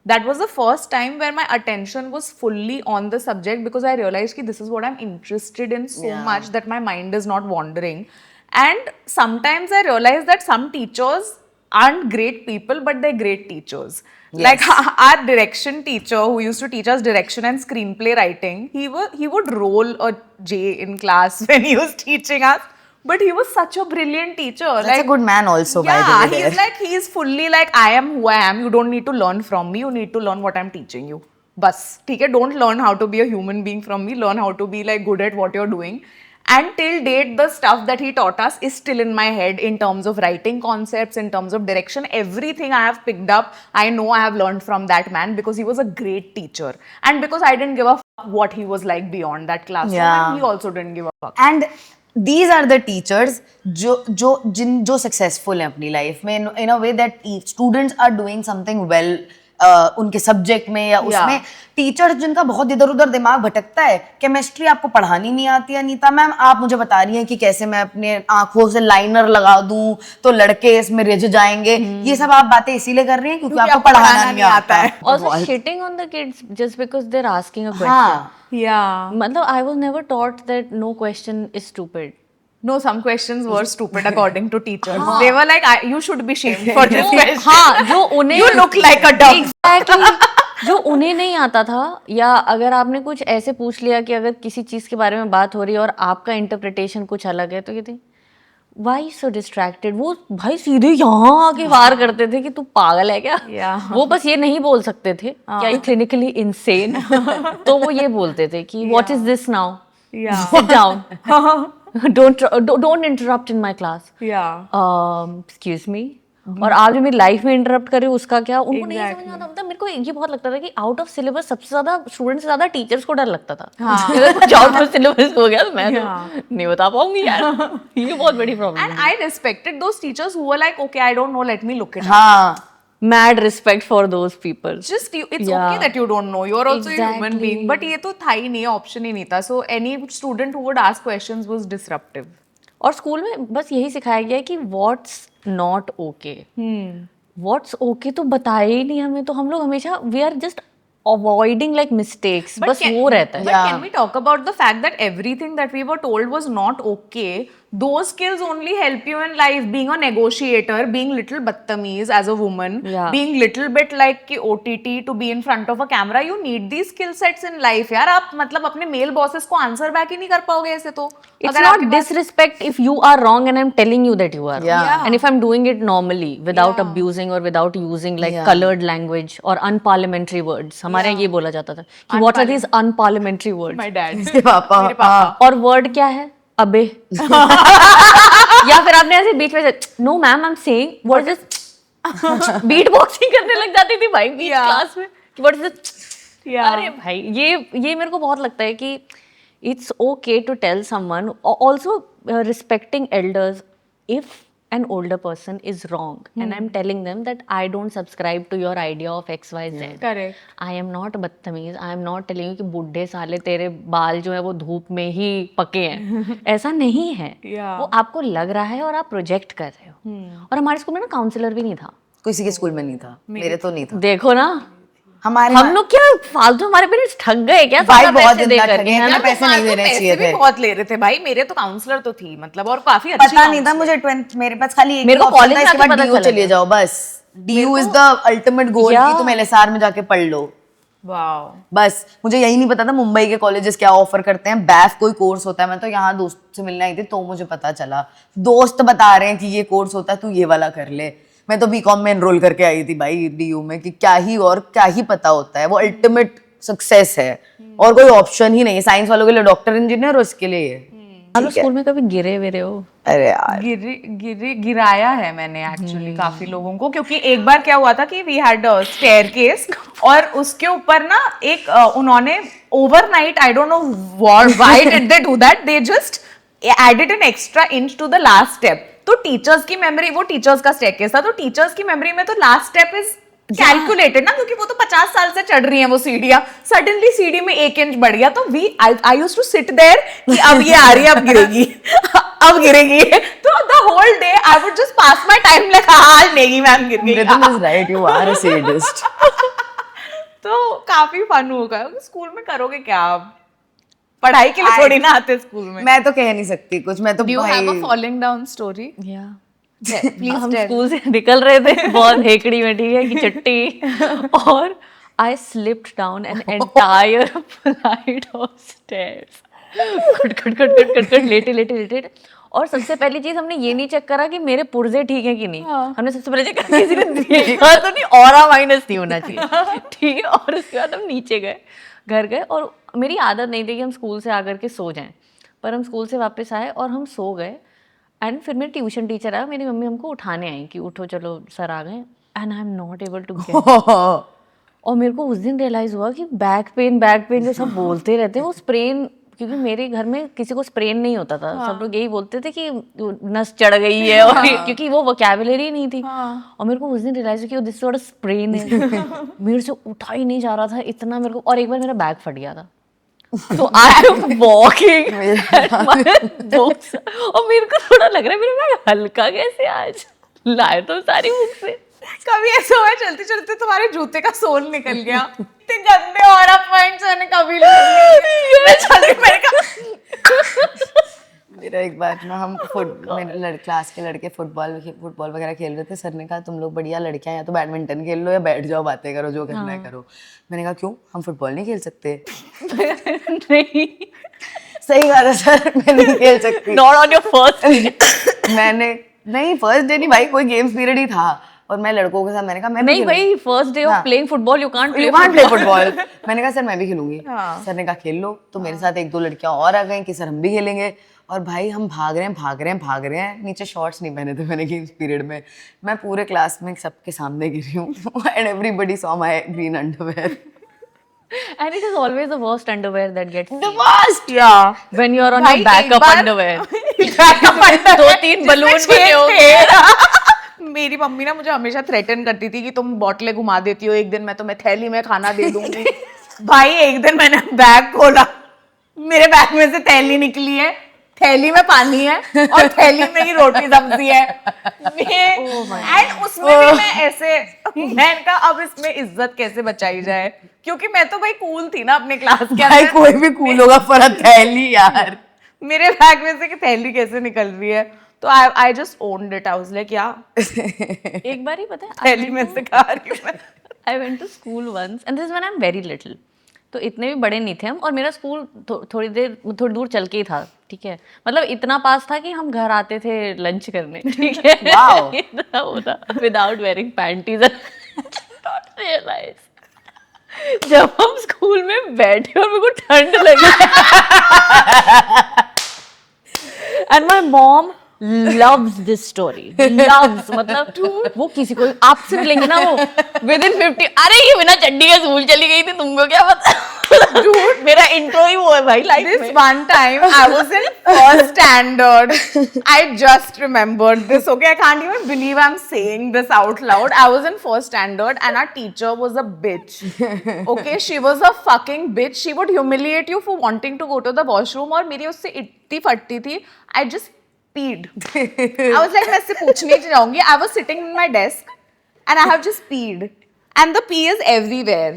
that was the first time where my attention was fully on the subject because I realized that this is what I'm interested in so much that my mind is not wandering. And sometimes I realized that some teachers aren't great people, but they're great teachers. Like our direction teacher who used to teach us direction and screenplay writing, he would roll a J in class when he was teaching us. But he was such a brilliant teacher. That's a good man also, by the way. Yeah, he's fully like, I am who I am. You don't need to learn from me. You need to learn what I'm teaching you. Bas, theek hai, don't learn how to be a human being from me. Learn how to be like good at what you're doing. And till date, the stuff that he taught us is still in my head in terms of writing concepts, in terms of direction. Everything I have picked up, I know I have learned from that man because he was a great teacher. And because I didn't give a fuck what he was like beyond that classroom. And he also didn't give a fuck. And these are the teachers जो successful हैं अपनी life में in a way that students are doing something well उनके subject में या उसमें। Teachers जिनका बहुत इधर उधर दिमाग भटकता है, केमिस्ट्री आपको पढ़ानी नहीं आती है अनीता मैम, आप मुझे बता रही हैं कि कैसे मैं अपने आंखों से लाइनर लगा दूं तो लड़के इसमें रिझ जाएंगे, ये सब आप बातें इसीलिए कर रही हैं क्योंकि आपको पढ़ाना नहीं आता है। Also shitting on the kids just because they're asking a question. Yeah. मतलब I was never taught that no question is stupid. No, some questions were stupid according to teachers. They were like, you should be shamed for this question. हाँ, जो उन्हें You look like a dog. Exactly. जो उन्हें नहीं आता था, या अगर आपने कुछ ऐसे पूछ लिया कि अगर किसी चीज के बारे में बात हो रही है और आपका इंटरप्रिटेशन कुछ अलग है, तो कहते Why so distracted? वो भाई सीधे यहाँ आके वार करते थे कि तू पागल है क्या? वो बस ये नहीं बोल सकते थे क्या ये क्लिनिकली इनसेन, तो वो ये बोलते थे कि what is this now? Sit down. Don't interrupt in my class. Excuse me. और आप जो मेरी लाइफ में इंटरप्ट करे उसका क्या, उनको नहीं समझ में आता। मतलब मेरे को ये बहुत लगता था कि आउट ऑफ सिलेबस सबसे ज्यादा स्टूडेंट से ज्यादा टीचर्स को डर लगता था। अगर कुछ आउट ऑफ सिलेबस हो गया तो मैं तो नहीं बता पाऊंगी यार। ये बहुत बड़ी problem And I respected those teachers who were like, okay, I don't know, let me look it up. हाँ, Mad respect for those people. Just it's okay that you don't know. You're also a human being. But ये तो था ही नहीं, option ही नहीं था. So any student who would ask questions was disruptive. और school में बस यही सिखाया गया है कि what's not okay. What's okay तो बताया ही नहीं हमें, तो हम लोग हमेशा we are just avoiding like mistakes. बस वो रहता है. But can we talk about the fact that everything that we were told was not okay? Those skills only help you in life. Being a negotiator, being little battamiz as a woman, being little bit like कि OTT to be in front of a camera, you need these skill sets in life. यार आप मतलब अपने male bosses को answer back ही नहीं कर पाओगे ऐसे तो. It's not disrespect if you are wrong and I'm telling you that you are wrong. And if I'm doing it normally without abusing or without using like colored language or unparliamentary words. हमारे यहाँ ये बोला जाता था कि what are these unparliamentary words? My dad. इसके पापा, मेरे पापा. और वर्ड क्या है? अबे. या फिर आपने ऐसे बीच में से no ma'am I am saying what is this, beat boxing करने लग जाती थी भाई बीच क्लास में कि व्हाट इज दिस। अरे भाई ये मेरे को बहुत लगता है कि it's okay to tell someone, also respecting elders if an older person is wrong and I'm telling them that I don't subscribe to your idea of XYZ. Correct. I am not बदतमीज, I am not telling you कि बुढ़े साले तेरे बाल जो है वो धूप में ही पके हैं, ऐसा नहीं है। वो आपको लग रहा है और आप प्रोजेक्ट कर रहे हो। और हमारे स्कूल में ना काउंसलर भी नहीं था। किसी के स्कूल में नहीं था, मेरे तो नहीं था। देखो ना, हमारे हम लोग क्या फालतू, हमारे पेरेंट्स ठग गए क्या भाई ज्यादा बहुत पैसे दे ज्यादा करके, ठगे हैं, है ना? पैसे नहीं देने पैसे चाहिए भी थे। बहुत ले रहे थे भाई, मेरे तो काउंसलर तो थी मतलब, और काफी अच्छी पता नहीं था counselor। मुझे 12th, मेरे पास खाली एक मेरे को option college था, में इसके आके बाद पता DU चला चले था। जाओ बस। DU is the ultimate goal Yeah. कि तुम LSR में जाके पढ़ लो। वाओ। बस मुझे यही नहीं पता था मुंबई के कॉलेजेस क्या ऑफर करते हैं, बैफ कोई कोर्स होता है। मैं तो यहाँ दोस्त से मिलने आई थी तो मुझे पता चला, दोस्त बता रहे हैं कि ये कोर्स होता है, तू ये वाला कर ले। मैं तो बीकॉम में एनरोल करके आई थी भाई DU में, कि क्या ही पता होता है, वो अल्टीमेट सक्सेस है और कोई ऑप्शन ही नहीं है। साइंस वालों के लिए डॉक्टर इंजीनियर और इसके लिए ये। आप लोग स्कूल में कभी गिरे वेरे हो? अरे यार गिराया है मैंने एक्चुअली काफी लोगों को, क्योंकि एक बार क्या हुआ था कि वी हैड स्टेयरकेस और उसके ऊपर ना एक उन्होंने overnight, I don't know why did they do that, they just added an extra inch to the last step. तो टीचर्स की मेमोरी, वो टीचर्स का स्टेयरकेस था, तो टीचर्स की मेमोरी में तो लास्ट स्टेप इज कैलकुलेटेड ना, क्योंकि वो तो 50 साल से चढ़ रही हैं वो सीढ़ियां, सडनली सीढ़ी में 1 इंच बढ़ गया। तो I used to sit there कि अब ये आ रही है, अब गिरेगी अब गिरेगी। तो the whole day I would just pass my time like हां नहीं मैम गिर गई। Rhythm is right, you are a sadist. तो काफी फन होगा। स्कूल में करोगे क्या आप? पढ़ाई के लिए थोड़ी ना आते स्कूल में। मैं तो कह नहीं सकती कुछ, मैं तो डू यू भाई have a falling down story? या प्लीज हम स्कूल से निकल रहे थे बहुत हेकड़ी में, ठीक है, कि चट्टी, और I slipped down an entire flight of stairs, खट खट खट खट खट खट, लेटे लेटे लेटे। और सबसे पहली चीज हमने ये नहीं चेक करा कि मेरे पुर्जे ठीक है कि नहीं, हमने सबसे पहले चेक करा किसी ने देखा तो नहीं, ऑरा माइनस नहीं होना चाहिए, ठीक है। और उसके बाद हम नीचे गए, घर गए, और मेरी आदत नहीं थी कि हम स्कूल से आकर के सो जाएं, पर हम स्कूल से वापस आए और हम सो गए। एंड फिर मेरी ट्यूशन टीचर आया, मेरी मम्मी हमको उठाने आई कि उठो चलो सर आ गए, and I am not able to get. और मेरे को उस दिन रियलाइज हुआ कि बैक पेन जो सब बोलते रहते हैं वो स्प्रेन, क्योंकि मेरे घर में किसी को स्प्रेन नहीं होता था, सब लोग यही बोलते थे कि नस चढ़ गई है, और क्योंकि वो वोकैबुलरी नहीं थी। और मेरे को उस दिन रियलाइज हुआ कि दिस व्हाट स्प्रेन है। मेरे से उठा ही नहीं जा रहा था इतना मेरे को, और एक बार मेरा बैग फट गया था। So I am walking at my books, और मेरे को थोड़ा लग रहा है मेरा बैग हल्का कैसे आज, लाए तो सारी बुक से। कभी ऐसा हुआ चलते चलते तुम्हारे जूते का सोल निकल गया? इतने गंदे और पॉइंट्स मैंने कभी नहीं। मैं चली, मैंने कहा मेरा एक बार ना, हम मेरे क्लास के लड़के फुटबॉल वगैरह खेल रहे थे। सर ने कहा तुम लोग बढ़िया लड़कियां, या तो बैडमिंटन खेल लो या बैठ जाओ बातें करो, जो करना है करो। मैंने कहा क्यों, हम फुटबॉल नहीं खेल सकते? नहीं, सही बात है सर, मैं नहीं खेल सकती। Not on your first. मैंने नहीं, फर्स्ट डे नहीं भाई, कोई गेम्स पीरियड ही था, और मैं लड़कों के साथ, मैंने कहा मैं नहीं भाई, first day of playing football you can't play football. मैंने कहा सर मैं भी खेलूंगी। सर ने कहा खेल लो। तो मेरे साथ 1-2 लड़कियां और आ गई कि सर हम भी खेलेंगे। और भाई हम भाग रहे हैं, नीचे शॉर्ट्स नहीं पहने थे मैंने गेम्स पीरियड में। मैं पूरे क्लास में सबके सामने गिरी हूँ and everybody saw my green underwear. And it is always the worst underwear that gets the worst. या when you are on भाई, your backup एक बार- underwear. Backup underwear, 2-3 बलून जिसमें बने छेद होंगे। थे। मेरी मम्मी ना मुझे हमेशा थ्रेटन करती थी कि तुम बोतलें घुमा देती हो, एक दिन मैं तुम्हें थैली में खाना दे दूंगी। भाई एक दिन मैंने बैग खोला, मेरे बैग में से थैली निकली है, थैली में पानी है और थैली में ही रोटी सब्जी है। एंड उसमें भी मैं ऐसे, मैंने कहा अब इसमें इज्जत कैसे बचाई जाए, क्योंकि मैं तो भाई कूल थी ना अपने क्लास के भाई अंदर। कोई भी कूल होगा पर थैली यार। मेरे बैग में से कि थैली कैसे निकल रही है, तो I just owned it. I was like या एक बार ही पता है, थैली में से खा रही हूं मैं। I went to school once and this is when I'm very little. तो इतने भी बड़े नहीं थे हम, और मेरा स्कूल थोड़ी दूर चल के ही था, ठीक है, मतलब इतना पास था कि हम घर आते थे लंच करने, ठीक है। Wow. इतना वो था, without wearing panties. Not realize जब हम स्कूल में बैठे और मेरे को ठंड लगी, and my mom loves this story, loves, मतलब वो किसी को आपसे मिलेंगे ना, वो within 50, अरे ये बिना चड्डी के स्कूल चली गई थी, तुमको क्या पता। Dude, मेरा इंट्रो ही वो है भाई लाइफ This में। one time I was in first standard. I just remembered this. Okay, I can't even believe I'm saying this out loud. I was in first standard and our teacher was a bitch. Okay, she was a fucking bitch. She would humiliate you for wanting to go to the washroom. और मेरी उससे इतनी फटती थी. I just peed. I was like, मैं इससे पूछने जाऊंगी. I was sitting in my desk and I have just peed. And the pee is everywhere.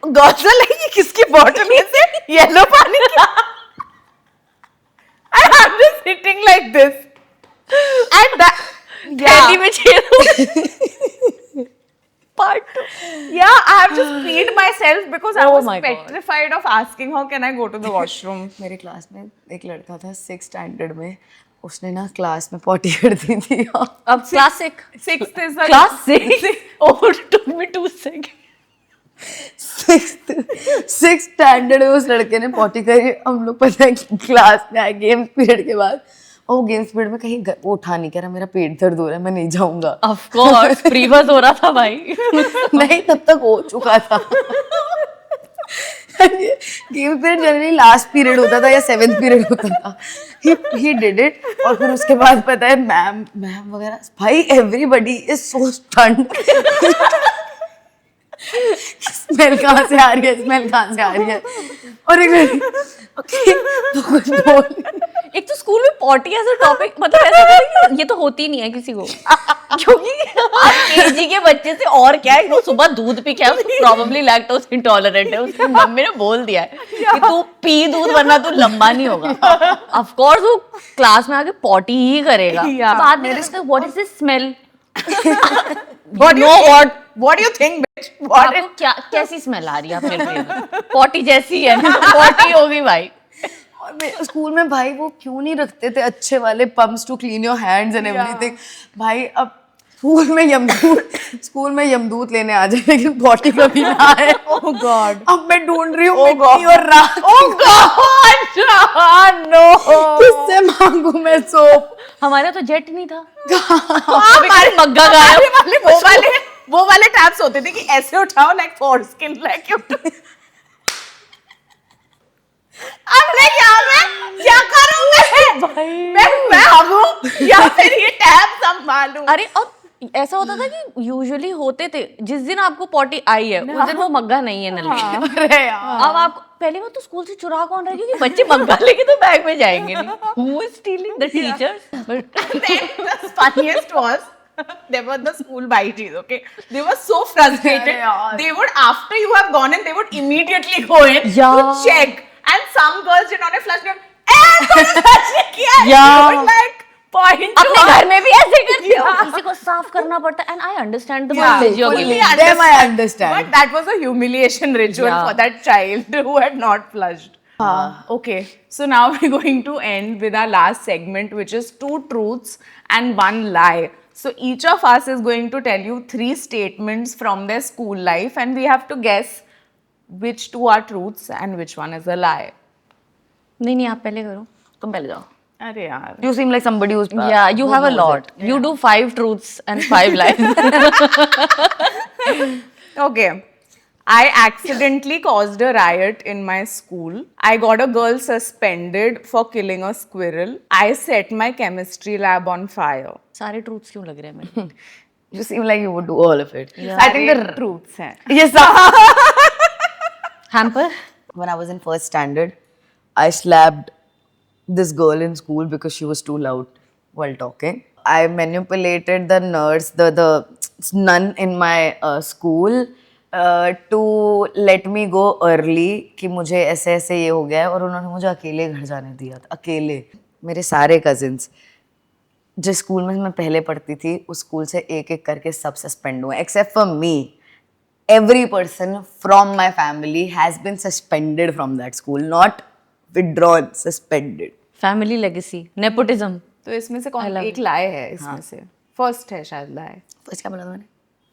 Girls are like किसकी बॉटल में से येलो पानी क्या? And I'm just sitting like this. And that, थैली में छेद part 2. yeah, I have just peed myself because I Oh was my God. petrified of asking how can I go to the washroom. मेरे class में एक लड़का था 6th standard में, उसने ना क्लास में पॉटी कर दी थी। अब classic Sixth is the class 6 oh it took me 2 seconds. 6th standard में उस लड़के ने पॉटी करी। हम लोग पता है क्लास में आए गेम्स पीरियड के बाद, और वो गेम्स पीरियड में कहीं वो उठा नहीं, कह रहा मेरा पेट दर्द हो रहा है, मैं नहीं जाऊंगा। Of course प्रीवियस हो रहा था भाई। नहीं, तब तक हो चुका था। Game period generally last period होता था या 7th पीरियड होता था। ही डिड इट, और फिर उसके बाद पता है मैम वगैरह, भाई everybody is so stunned. Smell कहाँ से आ रही है, स्मेल कहाँ से आ रही है? और एक तो स्कूल में पॉटी एज अ टॉपिक, मतलब ऐसा था कि ये तो होती नहीं है किसी को, क्योंकि केजी के बच्चे से और क्या है, वो सुबह दूध पी के प्रोबेबली लैक्टोज इंटॉलरेंट है, उसकी मम्मी ने बोल दिया है कि तू पी दूध वरना तू लंबा नहीं होगा। ऑफ कोर्स वो क्लास में आके पॉटी ही करेगा। Yeah. बाद में उसका what is this smell, What do you think? What do you think, bitch? What आपको क्या कैसी स्मेल आ रही है अपने पेट? पॉटी जैसी है ना, पॉटी होगी भाई। और स्कूल में भाई वो क्यों नहीं रखते थे अच्छे वाले pumps to clean your hands and everything? भाई अब स्कूल में यमदूत लेने आ जाए, लेकिन पॉटी कभी ना आए। Oh God. अब मैं ढूंढ रही हूँ Oh मिट्टी God. और राख। Oh God! No. किससे मांगू मैं सोप? हमारे तो जेट नहीं था, हमारे मग्गा गायब। वो वाले टैप्स होते थे कि ऐसे उठाओ लाइक फॉरस्किन लाइक अब मैं क्या करूं मैं भागूं या फिर ये टैप संभालूं? अरे और ऐसा होता था कि यूजुअली होते थे, जिस दिन आपको पॉटी आई है उस दिन वो मग्गा नहीं है नल में। अरे यार, अब आप पहली बार तो स्कूल से चुरा कौन रहा है, क्योंकि बच्चे मग्गा लेके तो बैग में जाएंगे नहीं। Who is stealing? The teachers? But Then the funniest was there were the school bhaitis, okay? They were so frustrated. They would, after you have gone in, they would immediately go in Yeah. to check. And some girls जिन्होंने flush किया, तुमने flush नहीं किया है? Yeah. They would like point to अपने us. घर में भी ऐसे करते हो, किसी को साफ करना पड़ता है। And I understand the message you are fully giving. them I understand. But that was a humiliation ritual Yeah. for that child who had not flushed. Okay, so now we're going to end with our last segment, which is 2 truths and 1 lie. So each of us is going to tell you 3 statements from their school life, and we have to guess which 2 are truths and which one is a lie. नहीं नहीं, आप पहले करो, तुम पहले जाओ। अरे यार, You seem like somebody who's Yeah, you have a lot. You do 5 truths and 5 lies. okay. I accidentally caused a riot in my school. I got a girl suspended for killing a squirrel. I set my chemistry lab on fire. सारे truths क्यों लग रहे हैं मेरे? You seem like you would do all of it. I think the truths हैं. Yes. Hamper? When I was in 1st standard, I slapped this girl in school because she was too loud while talking. I manipulated the nurse, the nun in my school to let me go early कि मुझे ऐसे ऐसे ये हो गया है, और उन्होंने मुझे अकेले घर जाने दिया था। अकेले। मेरे सारे कजिन्स जिस स्कूल में मैं पहले पढ़ती थी उस स्कूल से एक एक करके सब सस्पेंड हुए, except for me. Every person from my family has been suspended from that school, not withdrawn, suspended. Family legacy, nepotism. तो इसमें से कौन एक लाए है इसमें से? फर्स्ट है शायद लाए। फर्स्ट क्या बोला मैंने?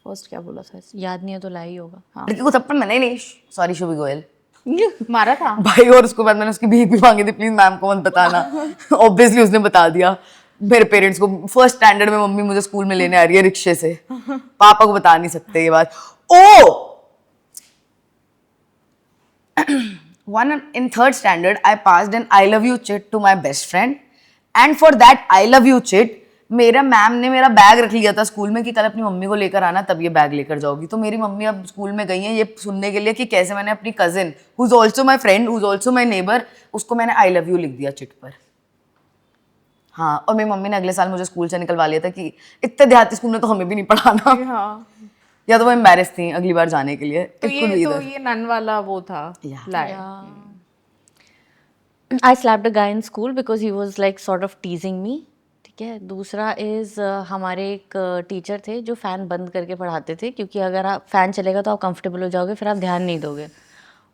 फर्स्ट क्या बोला था? याद नहीं है तो लाई ही होगा। लड़की को थप्पड़ मैंने नहीं, सॉरी शुभी गोयल मारा था भाई, और उसके बाद मैंने उसकी भीख भी मांगी थी, प्लीज मैम को मत बताना। ऑब्वियसली उसने बता दिया मेरे पेरेंट्स को। 1st स्टैंडर्ड में मम्मी मुझे स्कूल में लेने आ रही है रिक्शे से, पापा को बता नहीं सकते ये बात। One in 3rd standard, I passed an I love you chit to my best friend, and for that I love you chit, मेरा मैम ने मेरा बैग रख लिया था स्कूल में कि कल अपनी मम्मी को लेकर आना, तब ये बैग लेकर जाओगी। तो मेरी मम्मी अब स्कूल में गई हैं ये सुनने के लिए कि कैसे मैंने अपनी cousin who is also my friend, who is also my neighbour, उसको मैंने आई लव यू लिख दिया चिट पर। हाँ, और मेरी मम्मी ने अगले साल मुझे स्कूल से निकलवा लिया था कि इतने देहाती स्कूल में तो हमें भी नहीं पढ़ाना। या तो वो एम्बैरेस थी अगली बार जाने के लिए. तो It could be ये तो either. ये नन वाला वो था Yeah. lie. I slapped a guy in school because he was like sort of teasing me. ठीक है. दूसरा इज हमारे एक टीचर थे जो फ़ैन बंद करके पढ़ाते थे, क्योंकि अगर आप फ़ैन चलेगा तो आप कंफर्टेबल हो जाओगे, फिर आप ध्यान नहीं दोगे.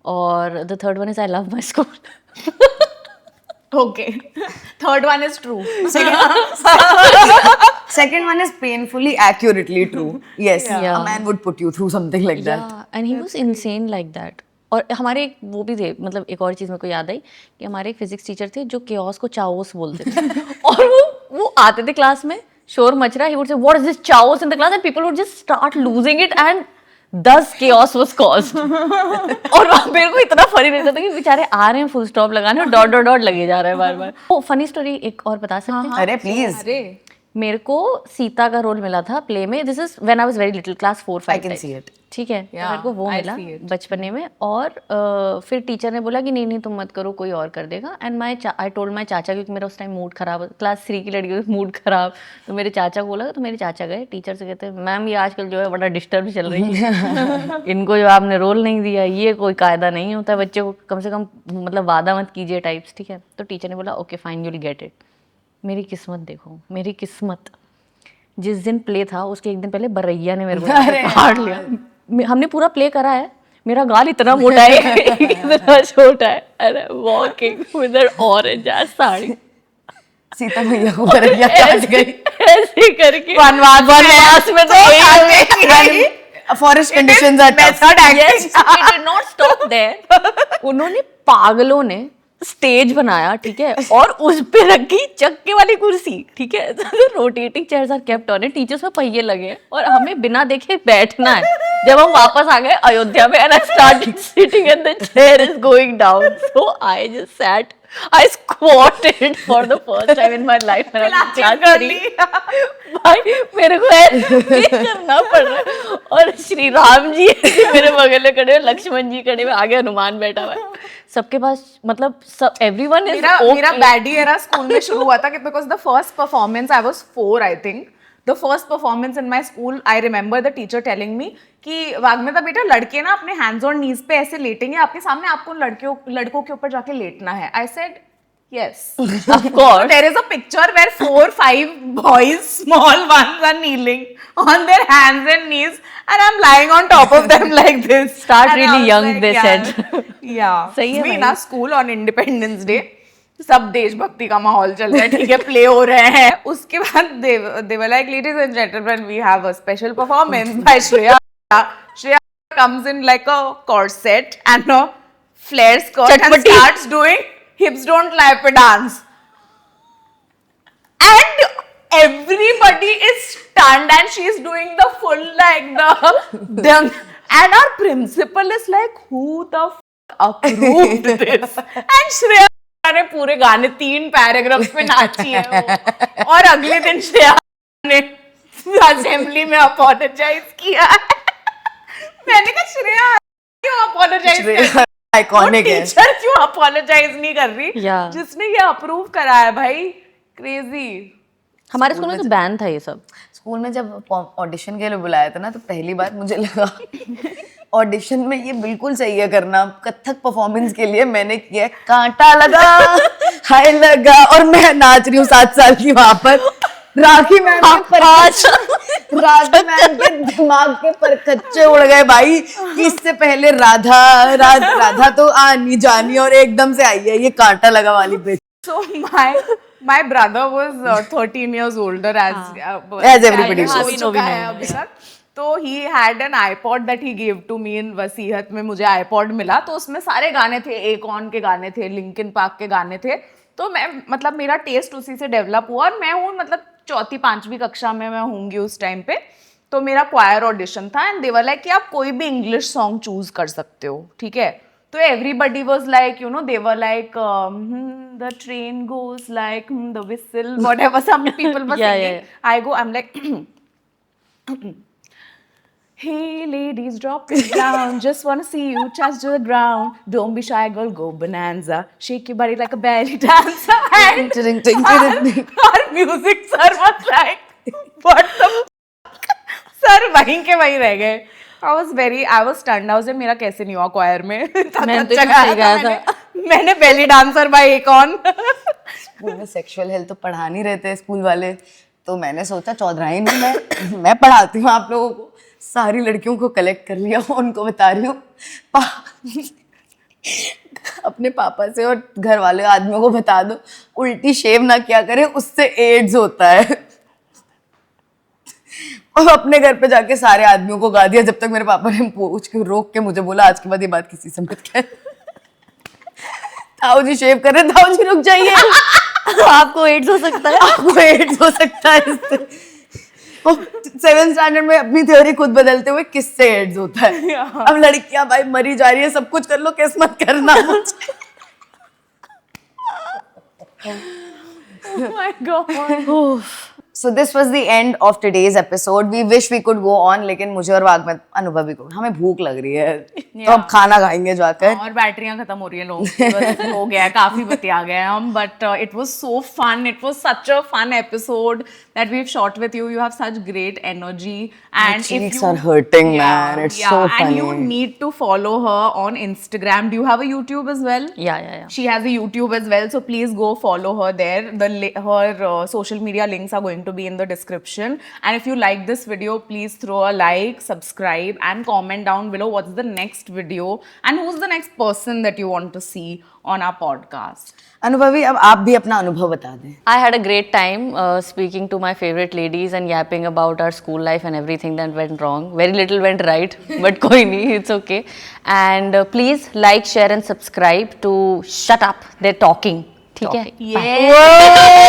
और the third one is I love my school. Okay. Third one is true. Second one is painfully accurately true. Yes, Yeah. a man would put you through something like that. And he was insane like that. और हमारे एक वो भी थे, मतलब एक और चीज़ मेरे को याद आई कि हमारे एक फिजिक्स टीचर थे जो केओस को चाओस बोलते थे. और वो आते थे क्लास में, शोर मच रहा है, he would say what is this chaos in the class, and people would just start losing it and thus chaos was caused. और वहाँ मेरे को इतना फनी लगता था कि बेचारे आ रहे हैं फुल स्टॉप लगाने और डॉट डॉट डॉट लगे जा रहे हैं बार बार. वो फनी स्टोरी एक और बता सकते हैं? अरे प्लीज. अरे मेरे को सीता का रोल मिला था प्ले में. This is when I was very little, class 4-5. I can see it. ठीक है. Yeah, मेरे को वो I मिला see it. बचपने में. और फिर टीचर ने बोला कि नहीं नहीं तुम मत करो, कोई और कर देगा. एंड आई टोल्ड माई चाचा, क्योंकि मेरा उस टाइम मूड खराब, क्लास 3 की लड़की का मूड खराब, तो मेरे चाचा को बोला. तो मेरे चाचा गए टीचर से, कहते हैं मैम ये आजकल जो है बड़ा डिस्टर्ब चल रही है, इनको जो आपने रोल नहीं दिया, ये कोई कायदा नहीं होता है, बच्चे को कम से कम मतलब वादा मत कीजिए टाइप्स. ठीक है. तो टीचर ने बोला okay fine you will get it. मेरी किस्मत देखो, मेरी किस्मत. जिस दिन प्ले था उसके एक दिन पहले बरैया ने मेरे को काट लिया. हमने पूरा प्ले करा है, मेरा गाल इतना मोटा है, इतना छोटा है, अरे walking with N orange sari, Sita मैया को बरैया काट गई ऐसे करके वनवास में तो forest conditions are tough. yes, it did not stop there. उन्होंने पागलों ने स्टेज बनाया, ठीक है, और उस पे रखी चक्के वाली कुर्सी. ठीक है. Rotating chairs are kept on it. Teachers में पहिए लगे और हमें बिना देखे बैठना है. जब हम वापस आ गए अयोध्या में, and I started sitting and the chair is going down, so I just sat, I squatted for the first time in my life when I was in class 3. भाई मेरे को ऐसे करना पड़ रहा है. और श्री राम जी मेरे बगल में खड़े, लक्ष्मण जी खड़े हुए, आगे हनुमान बैठा हुआ है. सबके पास मतलब सब एवरीवन इज मेरा बैडी एरा स्कूल में शुरू हुआ था, because the first performance I was 4 I think. The first performance in my school, I remember the teacher telling me कि वाग्मिता बेटा लड़के ना अपने हैंड्स और नीज पे ऐसे लेटेंगे आपके सामने, आपको लड़कों के ऊपर जाके लेटना है. I said yes, of course. there is a picture where 4-5 boys, small ones, are kneeling on their hands and knees, and I'm lying on top of them like this. Start And I really was young, like, they yeah. said. Yeah. सही है We भाई. ना school on independence day सब देशभक्ति का माहौल चल रहा है, ठीक है, प्ले हो रहे हैं. उसके बाद they were like, ladies and gentlemen, we have a special performance by Shreya. Shreya comes in like a corset and a flare skirt and Chatpati. starts doing hips don't lie pe dance. And everybody is stunned and she's doing the full like the and our principal is like, who the approved this? And Shreya ने पूरे गाने 3 paragraphs पे नाची है वो. और अगले दिन श्रेया ने असेंबली में अपोलोजाइज किया है. मैंने कहा श्रेया क्यों अपोलोजाइज कर, आइकॉनिक है. टीचर क्यों अपोलोजाइज नहीं कर रही, Yeah. जिसने ये अप्रूव कराया भाई. क्रेजी. हमारे स्कूल में तो बैन था ये सब. स्कूल में जब ऑडिशन के लिए बुलाया था ना, तो पहली बार मुझे लगा ऑडिशन में ये बिल्कुल सही है करना. कथक परफॉर्मेंस के लिए मैंने किया, कांटा लगा हाय लगा, और मैं नाच रही हूँ 7 साल की वहां पर. राखी मैम राखी मैम के दिमाग के परकच्चे उड़ गए भाई कि इससे पहले राधा तो आनी जानी और एकदम से आई है ये कांटा लगा वाली bitch. So my brother was 13 years older As everybody हो was. चुका है अभी तक. तो he had an iPod that he gave to me in वसीहत में. मुझे iPod मिला तो उसमें सारे गाने थे, एकॉन के गाने थे, लिंकिन पार्क के गाने थे. तो मैं मतलब मेरा टेस्ट उसी से डेवलप हुआ. और मैं हूँ मतलब 4th-5वीं कक्षा में मैं होंगी उस टाइम पे. तो मेरा क्वायर ऑडिशन था एंड दे वर लाइक कि आप कोई भी इंग्लिश सॉन्ग चूज कर सकते हो, ठीक है. तो everybody was like, you know, they were like the train goes like the whistle whatever some people were singing. I go, I am like hey ladies drop it down, just wanna see you touch to the ground, don't be shy girl, go bonanza, shake your body like a belly dancer. And our music sir was like, what the fuck? Sir वहीं के वहीं रह गए. I was stunned. I was like, मेरा कैसे नहीं हुआ choir में? मैंने तो अच्छा इतना गाया गया था. मैंने belly dancer by Akon. School में सेक्सुअल हेल्थ तो पढ़ा नहीं रहे थे स्कूल वाले, तो मैंने सोचा चौधराई में मैं पढ़ाती हूँ आप लोगों को. सारी लड़कियों को कलेक्ट कर लिया, उनको बता रही हूँ अपने पापा से और घर वाले आदमियों को बता दो उल्टी शेव ना किया करे, उससे एड्स होता है. और अपने घर पे जाके सारे आदमियों को गा दिया, जब तक मेरे पापा ने पूछ के रोक के मुझे बोला आज के बाद ये बात किसी से मत कह. ताऊ जी शेव कर रहे, ताऊ जी रुक जाइए. आपको एड्स हो सकता है. आपको एड्स हो सकता है इससे. 7th स्टैंडर्ड में अपनी थ्योरी खुद बदलते हुए किससे एड्स होता है. अब लड़कियां भाई मरी जा रही है, सब कुछ कर लो, केस मत करना मुझे. Oh my God. So this was the end of today's episode. We wish we could go on, लेकिन मुझे और वाग्मत अनुभवी को हमें भूख लग रही है, तो अब खाना खाएंगे जाकर. और बैटरियां खत्म हो रही है लोगों की, बस हो गया है, काफी बतिया गए हम. But it was so fun. It was such a fun episode that we've shot with you. You have such great energy, and My if cheeks you are hurting, man. It's so and you funny. need to follow her on Instagram. Do you have a YouTube as well? Yeah. She has a YouTube as well, so please go follow her there. Her social media links are going to be in the description. And if you like this video, please throw a like, subscribe, and comment down below what's the next video and who's the next person that you want to see on our podcast. अनुभवी, अब आप भी अपना अनुभव बता दें. I had a great time speaking to my favorite ladies and yapping about our school life and everything that went wrong. Very little went right, but koi nahi, it's okay. And please like, share and subscribe to Shut Up, They're Talking. ठीक है? Yeah.